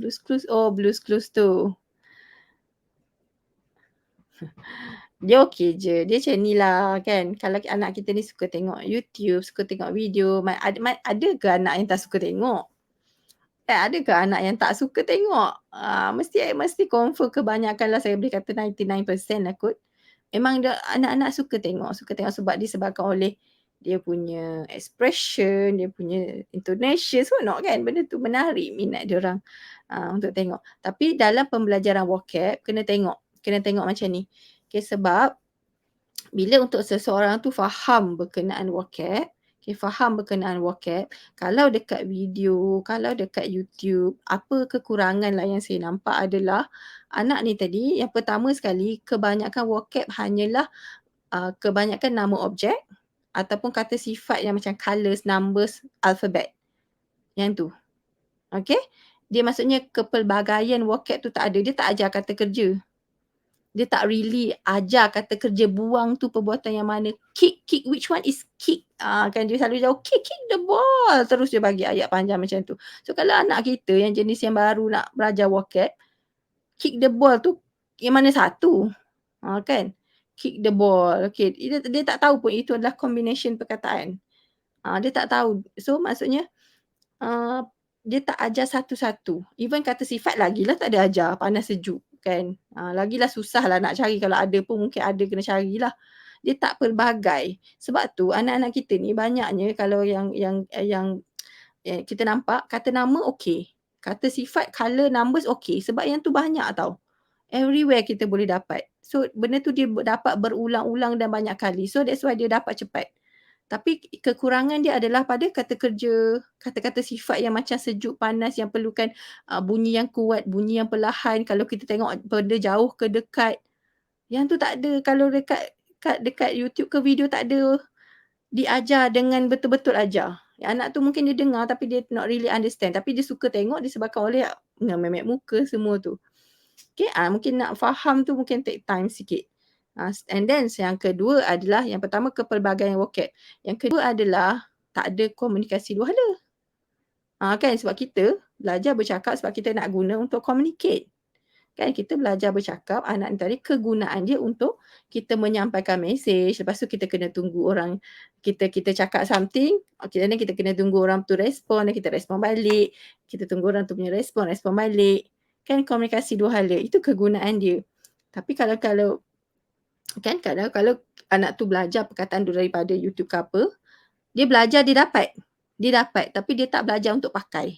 Oh, Blues Clues tu. Dia okey je. Dia macam ni lah kan. Kalau anak kita ni suka tengok YouTube, suka tengok video, ada ke anak yang tak suka tengok? Ada ke anak yang tak suka tengok? Mesti confirm kebanyakan lah, saya boleh kata 99% lah kot. Memang anak-anak suka tengok sebab disebabkan oleh dia punya expression, dia punya intonation, seronok kan? Benda tu menarik minat diorang untuk tengok. Tapi dalam pembelajaran vocab kena tengok macam ni. Okay, sebab bila untuk seseorang tu faham berkenaan vocab, kalau dekat video, kalau dekat YouTube, apa kekurangan lah yang saya nampak adalah anak ni tadi yang pertama sekali kebanyakan vocab hanyalah kebanyakan nama objek ataupun kata sifat yang macam colours, numbers, alphabet. Yang tu. Okay? Dia maksudnya kepelbagaian vocab tu tak ada. Dia tak ajar kata kerja. Dia tak really ajar kata kerja buang tu perbuatan yang mana. Kick, which one is kick? Kan dia selalu jawab, kick the ball. Terus dia bagi ayat panjang macam tu. So kalau anak kita yang jenis yang baru nak belajar vocab, kick the ball tu yang mana satu? Kan? Kick the ball. Okay. Dia tak tahu pun itu adalah combination perkataan. Dia tak tahu. So maksudnya, dia tak ajar satu-satu. Even kata sifat lagilah tak ada ajar, panas sejuk kan. Lagilah susah lah nak cari, kalau ada pun mungkin ada kena carilah. Dia tak pelbagai. Sebab tu anak-anak kita ni banyaknya kalau yang kita nampak kata nama okey. Kata sifat, colour, numbers okey. Sebab yang tu banyak tau. Everywhere kita boleh dapat. So benda tu dia dapat berulang-ulang dan banyak kali. So that's why dia dapat cepat. Tapi kekurangan dia adalah pada kata kerja, kata-kata sifat yang macam sejuk, panas, yang perlukan bunyi yang kuat, bunyi yang perlahan. Kalau kita tengok benda jauh ke dekat, yang tu tak ada. Kalau dekat YouTube ke video tak ada diajar dengan betul-betul ajar. Anak tu mungkin dia dengar tapi dia not really understand. Tapi dia suka tengok disebabkan oleh memek muka semua tu. Okay, mungkin nak faham tu mungkin take time sikit. And then yang kedua adalah, yang pertama kepelbagaian vocab. Yang kedua adalah tak ada komunikasi dua hala. Kan sebab kita belajar bercakap sebab kita nak guna untuk communicate. Kan kita belajar bercakap, anak ni tadi kegunaan dia untuk kita menyampaikan mesej. Lepas tu kita kena tunggu orang, kita cakap something, dan kita kena tunggu orang tu respon dan kita respon balik. Kita tunggu orang tu punya respon balik. Kan komunikasi dua hala, itu kegunaan dia. Tapi kalau anak tu belajar perkataan tu daripada YouTube ke apa, dia belajar, dia dapat tapi dia tak belajar untuk pakai.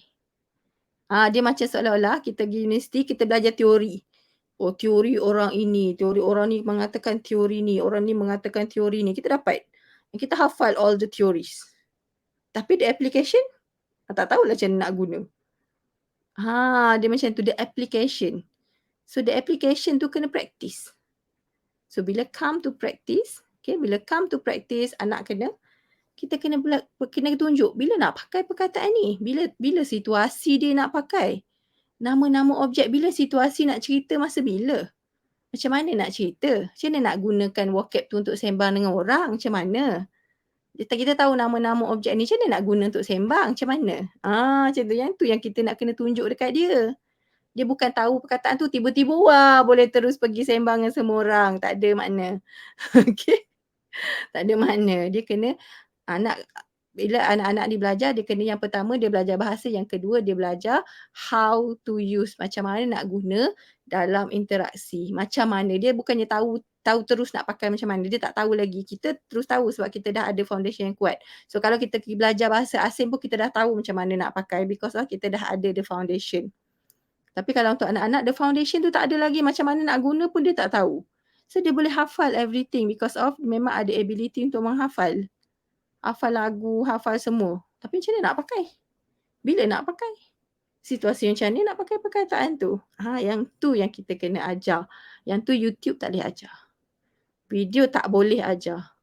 Dia macam seolah-olah kita pergi universiti, kita belajar teori. Oh, teori orang ini, teori orang ni mengatakan teori ni, orang ni mengatakan teori ni. Kita dapat. Kita hafal all the theories. Tapi the application, tak tahulah macam mana nak guna. Dia macam tu, the application. So the application tu kena practice. So bila come to practice, anak kita kena tunjuk bila nak pakai perkataan ni, bila situasi dia nak pakai. Nama-nama objek, bila situasi nak cerita, masa bila. Macam mana nak cerita? Macam mana nak gunakan vocab tu untuk sembang dengan orang? Macam mana? Kita tahu nama-nama objek ni, macam mana nak guna untuk sembang? Macam mana? Macam tu. Yang tu yang kita nak kena tunjuk dekat dia. Dia bukan tahu perkataan tu, tiba-tiba boleh terus pergi sembang dengan semua orang. Tak ada makna. Okay? Tak ada makna. Dia kena bila anak-anak ni belajar, dia kena yang pertama dia belajar bahasa, yang kedua dia belajar how to use, macam mana nak guna dalam interaksi. Macam mana, dia bukannya tahu tahu terus nak pakai macam mana, dia tak tahu lagi. Kita terus tahu sebab kita dah ada foundation yang kuat. So kalau kita pergi belajar bahasa asing pun kita dah tahu macam mana nak pakai because of kita dah ada the foundation. Tapi kalau untuk anak-anak, the foundation tu tak ada lagi, macam mana nak guna pun dia tak tahu. So dia boleh hafal everything because of memang ada ability untuk menghafal. Hafal lagu, hafal semua. Tapi macam mana nak pakai? Bila nak pakai? Situasi macam ni nak pakai perkataan tu. Yang tu yang kita kena ajar. Yang tu YouTube tak boleh ajar. Video tak boleh ajar.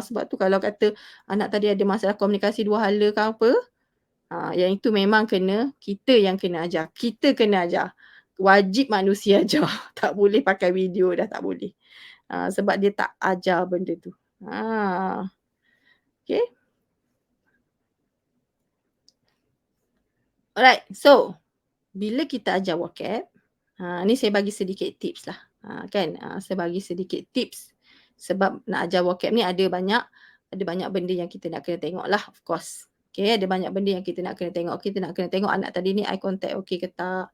Sebab tu kalau kata anak tadi ada masalah komunikasi dua hala ke apa, yang itu memang kita yang kena ajar. Kita kena ajar. Wajib manusia ajar. Tak boleh pakai video dah, tak boleh. Sebab dia tak ajar benda tu. Okay. Alright, so bila kita ajar vocab, ni saya bagi sedikit tips lah. Kan, saya bagi sedikit tips. Sebab nak ajar vocab ni ada banyak benda yang kita nak kena tengok lah, of course. Okay, ada banyak benda yang kita nak kena tengok. Kita nak kena tengok anak tadi ni eye contact okey ke tak,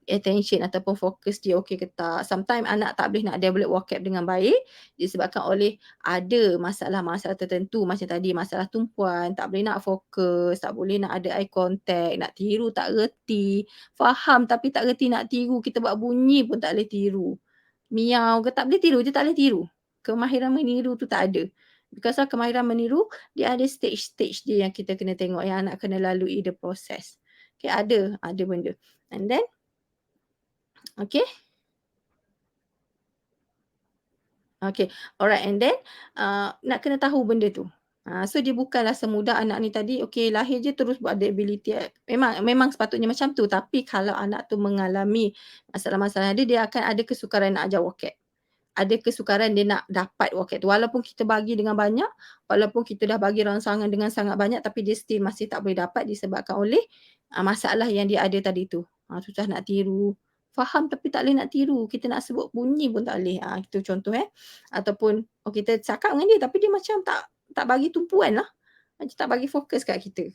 attention ataupun fokus dia okey ke tak. Sometimes anak tak boleh nak develop vocab dengan baik disebabkan oleh ada masalah-masalah tertentu macam tadi, masalah tumpuan, tak boleh nak fokus, tak boleh nak ada eye contact, nak tiru tak reti, faham tapi tak reti nak tiru, kita buat bunyi pun tak boleh tiru. Miau ke tak boleh tiru, dia tak boleh tiru. Kemahiran meniru tu tak ada. Because of kemahiran meniru, dia ada stage-stage dia yang kita kena tengok, yang anak kena lalui the process. Okay, ada benda. And then, okay. Okay, alright, and then nak kena tahu benda tu. So dia bukanlah semudah anak ni tadi, okay, lahir je terus buat ada ability. Memang sepatutnya macam tu, tapi kalau anak tu mengalami masalah-masalah dia akan ada kesukaran nak ajar vocab. Ada kesukaran dia nak dapat vocab tu. Walaupun kita bagi dengan banyak, walaupun kita dah bagi rangsangan dengan sangat banyak, tapi dia still masih tak boleh dapat disebabkan oleh masalah yang dia ada tadi tu. Susah nak tiru. Faham tapi tak boleh nak tiru. Kita nak sebut bunyi pun tak boleh. Itu contoh Ataupun kita cakap dengan dia tapi dia macam tak bagi tumpuan lah. Macam tak bagi fokus kat kita.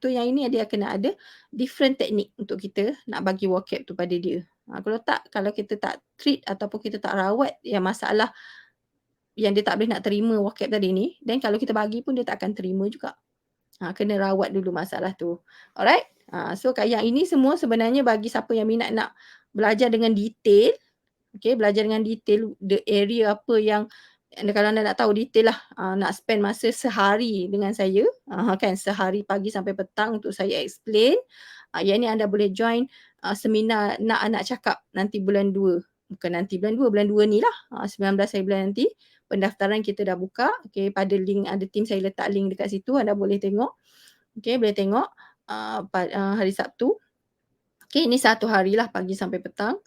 Tu yang ini dia kena ada different teknik untuk kita nak bagi vocab tu pada dia. Kalau kita tak treat ataupun kita tak rawat yang masalah yang dia tak boleh nak terima vocab tadi ni, then kalau kita bagi pun dia tak akan terima juga. Kena rawat dulu masalah tu. Alright? So yang ini semua sebenarnya bagi siapa yang minat nak belajar dengan detail, belajar dengan detail the area apa yang kalau anda nak tahu detail lah, nak spend masa sehari dengan saya, kan sehari pagi sampai petang untuk saya explain. Yang ni anda boleh join seminar Nak Anak Cakap nanti bulan 2. Bukan nanti bulan 2, bulan 2 ni lah. 19 hari bulan nanti. Pendaftaran kita dah buka. Pada link, ada tim saya letak link dekat situ. Anda boleh tengok. Boleh tengok hari Sabtu. Ini 1 hari lah pagi sampai petang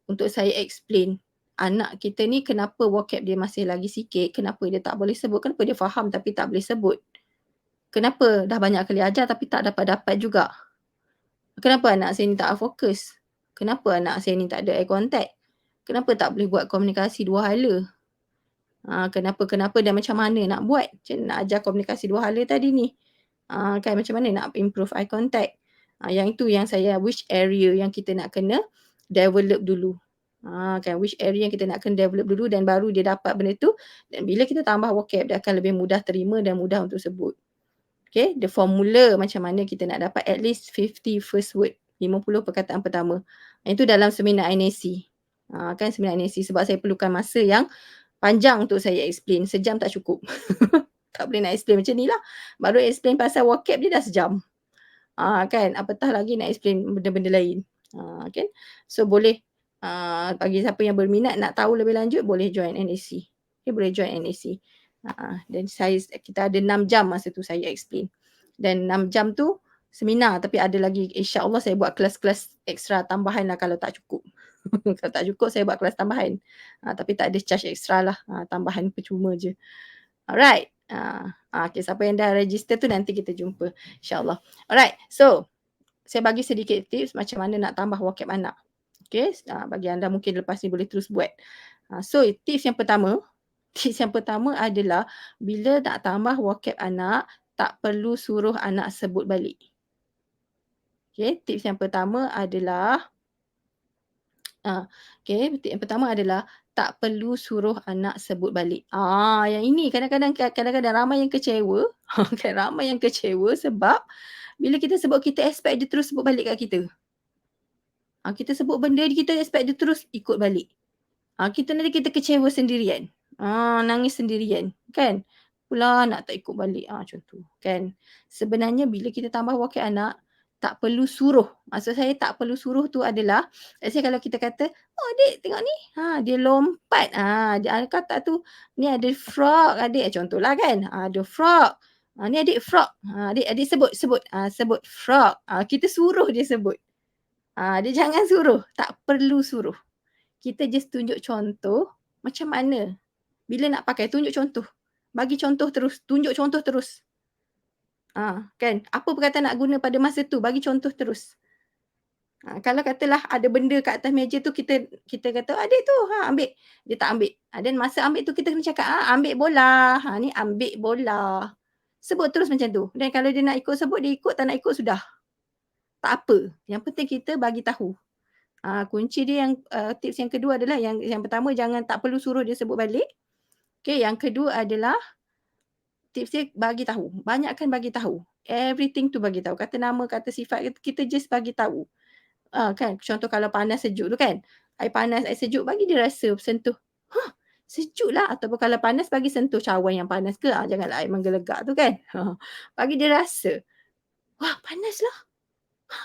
untuk saya explain anak kita ni kenapa vocab dia masih lagi sikit, kenapa dia tak boleh sebut, kenapa dia faham tapi tak boleh sebut. Kenapa dah banyak kali ajar tapi tak dapat-dapat juga. Kenapa anak saya ni tak fokus? Kenapa anak saya ni tak ada eye contact? Kenapa tak boleh buat komunikasi dua hala? Kenapa dan macam mana nak buat? Macam nak ajar komunikasi dua hala tadi ni. Kan macam mana nak improve eye contact? Yang itu yang saya which area yang kita nak kena develop dulu. Kan which area yang kita nak kena develop dulu dan baru dia dapat benda tu, dan bila kita tambah vocab dia akan lebih mudah terima dan mudah untuk sebut. The formula macam mana kita nak dapat at least 50 first word, 50 perkataan pertama. Itu dalam seminar NAC. Kan seminar NAC sebab saya perlukan masa yang panjang untuk saya explain. Sejam tak cukup. Tak boleh nak explain macam ni lah. Baru explain pasal vocab dia dah sejam. Kan apatah lagi nak explain benda-benda lain. Kan. So boleh bagi siapa yang berminat nak tahu lebih lanjut boleh join NAC. Boleh join NAC. Dan kita ada 6 jam masa tu saya explain. Dan 6 jam tu seminar, tapi ada lagi insya-Allah saya buat kelas-kelas ekstra tambahan lah kalau tak cukup. Kalau tak cukup saya buat kelas tambahan. Tapi tak ada charge ekstra lah. Tambahan percuma je. Alright. Siapa yang dah register tu nanti kita jumpa insya-Allah. Alright. So saya bagi sedikit tips macam mana nak tambah vocab anak. Bagi anda mungkin lepas ni boleh terus buat. So tips yang pertama adalah bila nak tambah vocab anak, tak perlu suruh anak sebut balik. Okey, tips yang pertama adalah okey, tip yang pertama adalah tak perlu suruh anak sebut balik. Yang ini kadang-kadang ramai yang kecewa, kan ramai yang kecewa sebab bila kita sebut kita expect dia terus sebut balik kat kita. Kita sebut benda kita expect dia terus ikut balik. Kita kecewa sendirian. Nangis sendirian, kan. Pula anak tak ikut balik, macam tu, kan. Sebenarnya bila kita tambah wakil anak, tak perlu suruh. Maksud saya tak perlu suruh tu adalah, let's say kalau kita kata, "Oh adik tengok ni, dia lompat, dia kata tu, ni ada frog adik," contohlah kan, "Ada frog, ni adik frog, adik adik sebut sebut, sebut frog." Kita suruh dia sebut. Dia jangan suruh, tak perlu suruh. Kita just tunjuk contoh macam mana. Bila nak pakai tunjuk contoh. Bagi contoh terus, tunjuk contoh terus. Kan. Apa perkataan nak guna pada masa tu, bagi contoh terus. Kalau katalah ada benda kat atas meja tu kita kata, "Adik tu, ambil." Dia tak ambil. Dan masa ambil tu kita kena cakap, "Ambil bola. Ni ambil bola." Sebut terus macam tu. Dan kalau dia nak ikut sebut, dia ikut, tak nak ikut sudah. Tak apa. Yang penting kita bagi tahu. Kunci dia yang tips yang kedua adalah yang pertama jangan tak perlu suruh dia sebut balik. Okey, yang kedua adalah tips dia bagi tahu. Banyakkan bagi tahu. Everything tu bagi tahu. Kata nama, kata sifat kita just bagi tahu. Kan contoh kalau panas sejuk tu kan. Air panas, air sejuk bagi dia rasa sentuh. Sejuk lah. Ataupun kalau panas bagi sentuh cawan yang panas ke. Janganlah air menggelegak tu kan. Bagi dia rasa. Wah, panas lah.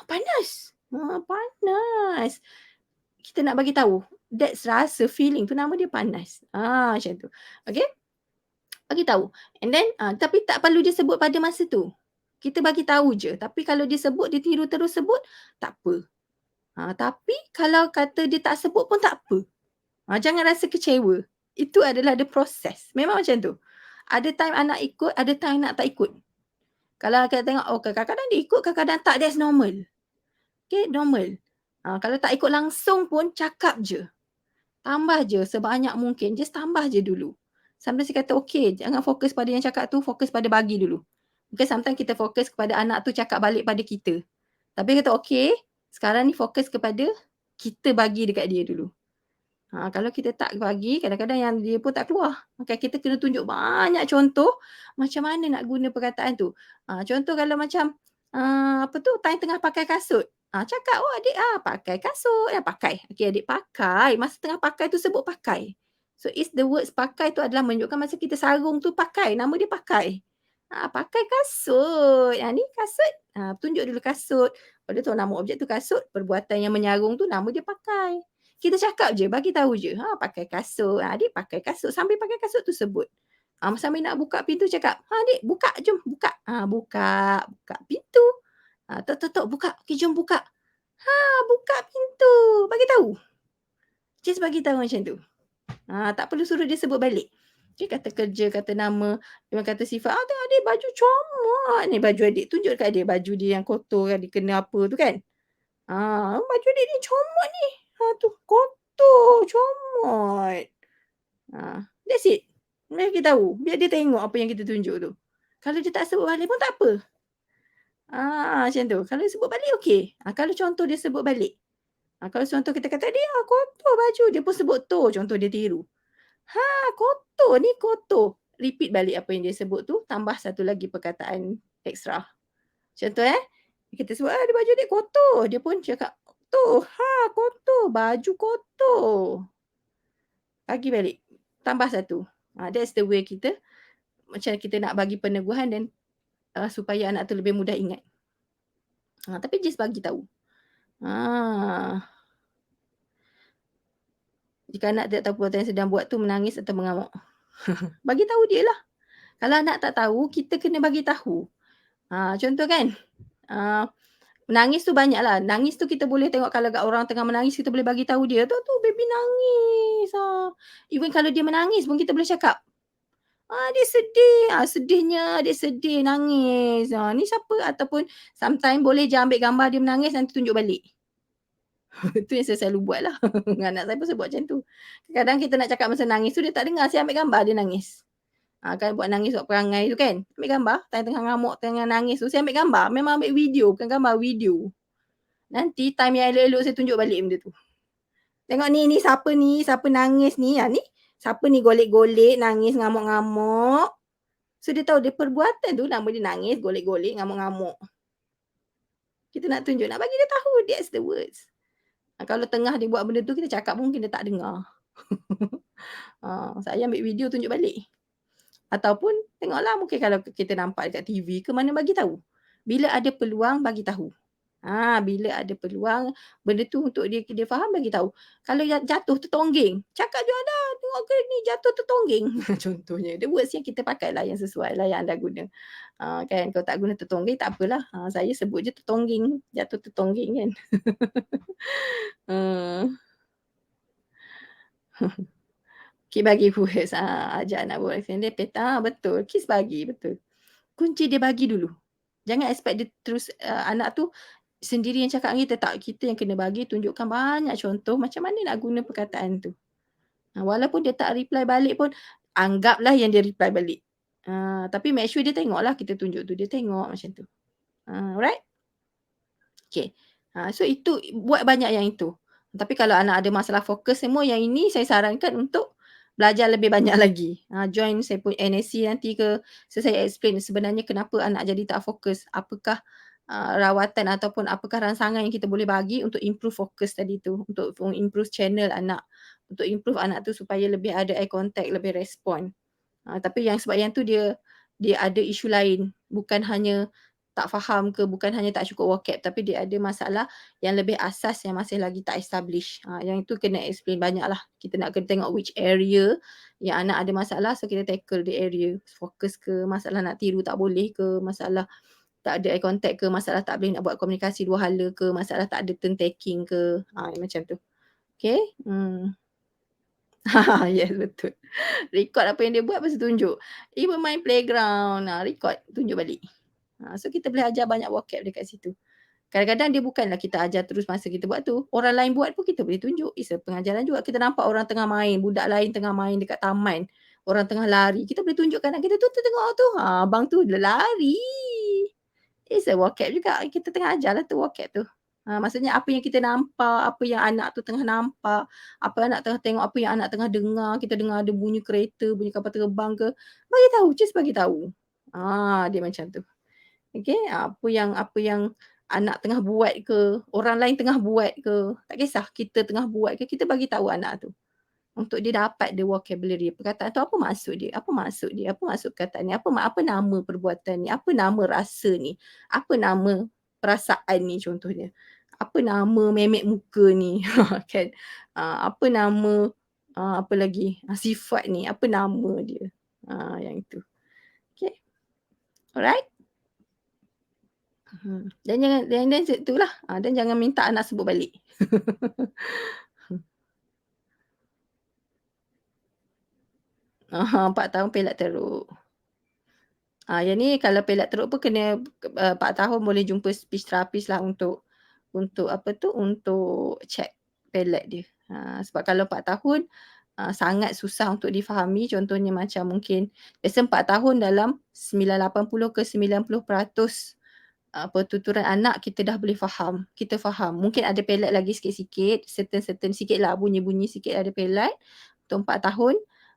Panas. Panas. Kita nak bagi tahu. That's rasa, feeling tu nama dia panas. Macam tu. Okay? Bagi tahu. And then, tapi tak perlu dia sebut pada masa tu. Kita bagi tahu je. Tapi kalau dia sebut, dia tiru terus sebut, tak apa. Tapi kalau kata dia tak sebut pun tak apa. Jangan rasa kecewa. Itu adalah the process. Memang macam tu. Ada time anak ikut, ada time anak tak ikut. Kalau kita tengok, kadang-kadang dia ikut, kadang-kadang tak, that's normal. Okay, normal. Kalau tak ikut langsung pun, cakap je. Tambah je sebanyak mungkin. Just tambah je dulu. Sometimes dia kata, okay, jangan fokus pada yang cakap tu, fokus pada bagi dulu. Mungkin sometimes kita fokus kepada anak tu cakap balik pada kita. Tapi kata, okay, sekarang ni fokus kepada kita bagi dekat dia dulu. Kalau kita tak bagi, kadang-kadang yang dia pun tak keluar. Maka kita kena tunjuk banyak contoh macam mana nak guna perkataan tu. Contoh kalau macam, time tengah pakai kasut. Cakap, "Oh adik pakai kasut." Pakai. Okey adik pakai. Masa tengah pakai tu sebut pakai. So is the words pakai tu adalah menunjukkan masa kita sarung tu pakai. Nama dia pakai. Pakai kasut. Ni kasut. Tunjuk dulu kasut. Kalau dia tahu nama objek tu kasut, perbuatan yang menyarung tu nama dia pakai. Kita cakap je, bagi tahu je. Pakai kasut. Adik pakai kasut. Sambil pakai kasut tu sebut. Sambil nak buka pintu cakap, "Adik buka, jom buka." Buka pintu. Tok, buka. Okey, jom buka. Buka pintu. Bagi tahu. Just bagi tahu macam tu. Tak perlu suruh dia sebut balik. Dia kata kerja, kata nama, dia kata sifat. Tengok adik baju comot ni baju adik. Tunjuk dekat dia baju dia yang kotor kan, dia kena apa tu kan. Baju adik ni comot ni. Tu kotor, comot. That's it. Bagi tahu. Biar dia tengok apa yang kita tunjuk tu. Kalau dia tak sebut balik pun tak apa. Macam tu. Kalau dia sebut balik, okey. Kalau contoh dia sebut balik. Kalau contoh kita kata, dia kotor baju. Dia pun sebut tu. Contoh dia tiru. Kotor ni kotor. Repeat balik apa yang dia sebut tu. Tambah satu lagi perkataan ekstra. Contoh kita sebut, dia baju dia kotor. Dia pun cakap, kotor. Baju kotor. Bagi balik. Tambah satu. That's the way kita. Macam kita nak bagi peneguhan dan supaya anak tu lebih mudah ingat. Tapi just bagi tahu. Jika anak tidak tahu perbuatan yang sedang buat tu menangis atau mengamuk. Bagi tahu dia lah. Kalau anak tak tahu, kita kena bagi tahu. Contoh kan, menangis tu banyak lah. Nangis tu kita boleh tengok kalau orang tengah menangis, kita boleh bagi tahu dia. Tu baby nangis. Even kalau dia menangis pun kita boleh cakap. Dia sedih. Sedihnya, dia sedih, nangis. Ni siapa? Ataupun sometimes boleh je ambil gambar dia menangis, nanti tunjuk balik. Itu yang saya selalu buat lah. Anak saya pun saya buat macam tu. Kadang kita nak cakap masa nangis tu, dia tak dengar. Saya ambil gambar dia nangis. Kan buat nangis buat perangai tu kan. Ambil gambar, tengah-tengah ngamuk, tengah nangis tu, saya ambil gambar, memang ambil video, bukan gambar, video. Nanti time yang elok-elok saya tunjuk balik benda tu. Tengok ni siapa nangis ni, ni siapa ni golek-golek, nangis, ngamuk-ngamuk. So dia tahu dia perbuatan tu nama dia nangis, golek-golek, ngamuk-ngamuk. Kita nak tunjuk, nak bagi dia tahu that's the words. Kalau tengah dia buat benda tu, kita cakap pun mungkin dia tak dengar. Saya ambil video tunjuk balik. Ataupun tengoklah mungkin kalau kita nampak dekat TV ke mana bagi tahu. Bila ada peluang bagi tahu. Bila ada peluang benda tu untuk dia faham bagi tahu. Kalau jatuh tertonggeng, cakap je dah tengok ke ni jatuh tertonggeng. Contohnya. The words yang kita pakailah yang sesuai lah yang anda guna. Kan kalau tak guna tertonggeng tak apalah. Saya sebut je tertonggeng, jatuh tertonggeng kan. Kid bagi words, ajak anak buat dia peta, betul. Kids bagi, betul. Kunci dia bagi dulu. Jangan expect dia terus anak tu sendiri yang cakap dengan kita, tak. Kita yang kena bagi, tunjukkan banyak contoh macam mana nak guna perkataan tu. Walaupun dia tak reply balik pun, anggaplah yang dia reply balik. Tapi make sure dia tengoklah kita tunjuk tu, dia tengok macam tu. Alright? Okay. So itu, buat banyak yang itu. Tapi kalau anak ada masalah fokus semua, yang ini saya sarankan untuk belajar lebih banyak lagi. Join saya pun NSC nanti ke, so saya explain sebenarnya kenapa anak jadi tak fokus. Apakah rawatan ataupun apakah rangsangan yang kita boleh bagi untuk improve fokus tadi tu. Untuk improve channel anak. Untuk improve anak tu supaya lebih ada eye contact, lebih respon. Tapi yang sebab yang tu dia ada isu lain. Bukan hanya tak faham ke, bukan hanya tak cukup vocab, tapi dia ada masalah yang lebih asas yang masih lagi tak establish. Yang itu kena explain banyaklah. Kita nak kena tengok which area yang anak ada masalah, so kita tackle the area. Fokus ke, masalah nak tiru tak boleh ke, masalah tak ada eye contact ke, masalah tak boleh nak buat komunikasi dua hala ke, masalah tak ada turn taking ke, macam tu. Okay? Yes, betul. Record apa yang dia buat, lepas tu tunjuk. Even main playground, record, tunjuk balik. So kita boleh ajar banyak vocab dekat situ. Kadang-kadang dia bukanlah kita ajar terus masa kita buat tu. Orang lain buat pun kita boleh tunjuk. It's a pengajaran juga. Kita nampak orang tengah main, budak lain tengah main dekat taman. Orang tengah lari. Kita boleh tunjukkan anak kita tu tengok tu. Abang tu lari. It's a vocab juga. Kita tengah ajar lah tu vocab tu. Maksudnya apa yang kita nampak, apa yang anak tu tengah nampak, apa anak tengah tengok, apa yang anak tengah dengar. Kita dengar ada bunyi kereta, bunyi kapal terbang ke. Bagi tahu, just bagi tahu. Dia macam tu. Okay, apa yang anak tengah buat ke, orang lain tengah buat ke, tak kisah kita tengah buat ke, kita bagi tahu anak tu. Untuk dia dapat the vocabulary, perkataan tu apa maksud dia, apa maksud dia, apa maksud perkataan ni, apa nama perbuatan ni, apa nama rasa ni, apa nama perasaan ni contohnya. Apa nama memek muka ni, kan. Apa nama, apa lagi, sifat ni, apa nama dia. Yang itu. Okay. Alright. Dan itulah. Dan jangan minta anak sebut balik. 4 tahun pelat teruk. Yang ni kalau pelat teruk pun kena 4 tahun boleh jumpa speech therapist lah untuk apa tu, untuk check pelat dia. Sebab kalau 4 tahun sangat susah untuk difahami. Contohnya macam mungkin biasa 4 tahun dalam 80 ke 90% pertuturan anak kita dah boleh faham. Kita faham. Mungkin ada pelat lagi sikit-sikit, certain sikitlah bunyi-bunyi sikit ada pelat untuk 4 tahun.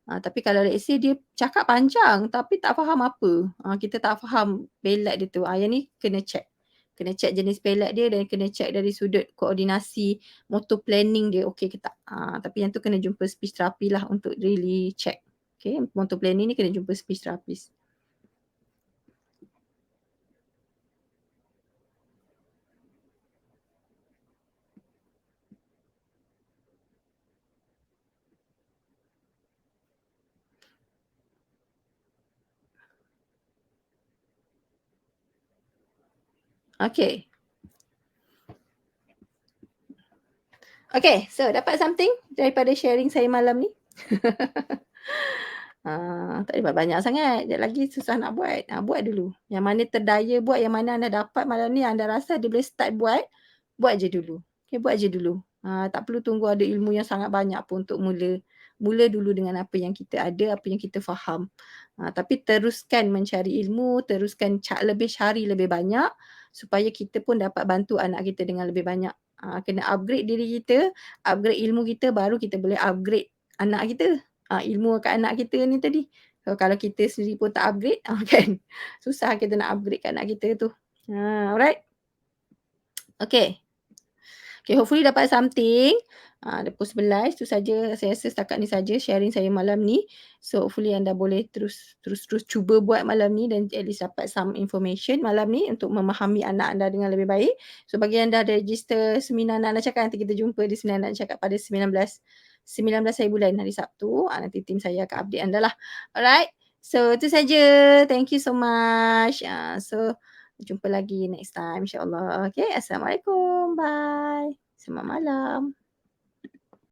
Tapi kalau let's say dia cakap panjang tapi tak faham apa. Kita tak faham pelat dia tu. Yang ni kena check. Kena check jenis pelat dia dan kena check dari sudut koordinasi, motor planning dia okey ke tak. Tapi yang tu kena jumpa speech therapy lah untuk really check. Okay, motor planning ni kena jumpa speech therapist. Okay. Okay, so dapat something daripada sharing saya malam ni? Tak dapat banyak sangat. Sekejap lagi susah nak buat. Buat dulu. Yang mana terdaya buat, yang mana anda dapat malam ni, anda rasa dia boleh start buat je dulu. Okay, buat je dulu. Tak perlu tunggu ada ilmu yang sangat banyak pun untuk mula Mula dulu dengan apa yang kita ada, apa yang kita faham. Tapi teruskan mencari ilmu, teruskan lebih cari lebih banyak supaya kita pun dapat bantu anak kita dengan lebih banyak. Kena upgrade diri kita, upgrade ilmu kita, baru kita boleh upgrade anak kita. Ilmu kat anak kita ni tadi. Kalau kita sendiri pun tak upgrade, kan susah kita nak upgrade kat anak kita tu. Alright. Okay. Okay, hopefully dapat something. Dah pukul 11 tu saja, saya rasa setakat ni saja sharing saya malam ni. So hopefully anda boleh terus cuba buat malam ni dan at least dapat some information malam ni untuk memahami anak anda dengan lebih baik. So bagi yang dah register seminar anak-anak cakap, nanti kita jumpa di seminar anak cakap pada 19 hari bulan hari Sabtu. Nanti tim saya akan update anda lah. Alright. So itu saja. Thank you so much. So jumpa lagi next time insya-Allah. Okay, assalamualaikum. Bye. Selamat malam.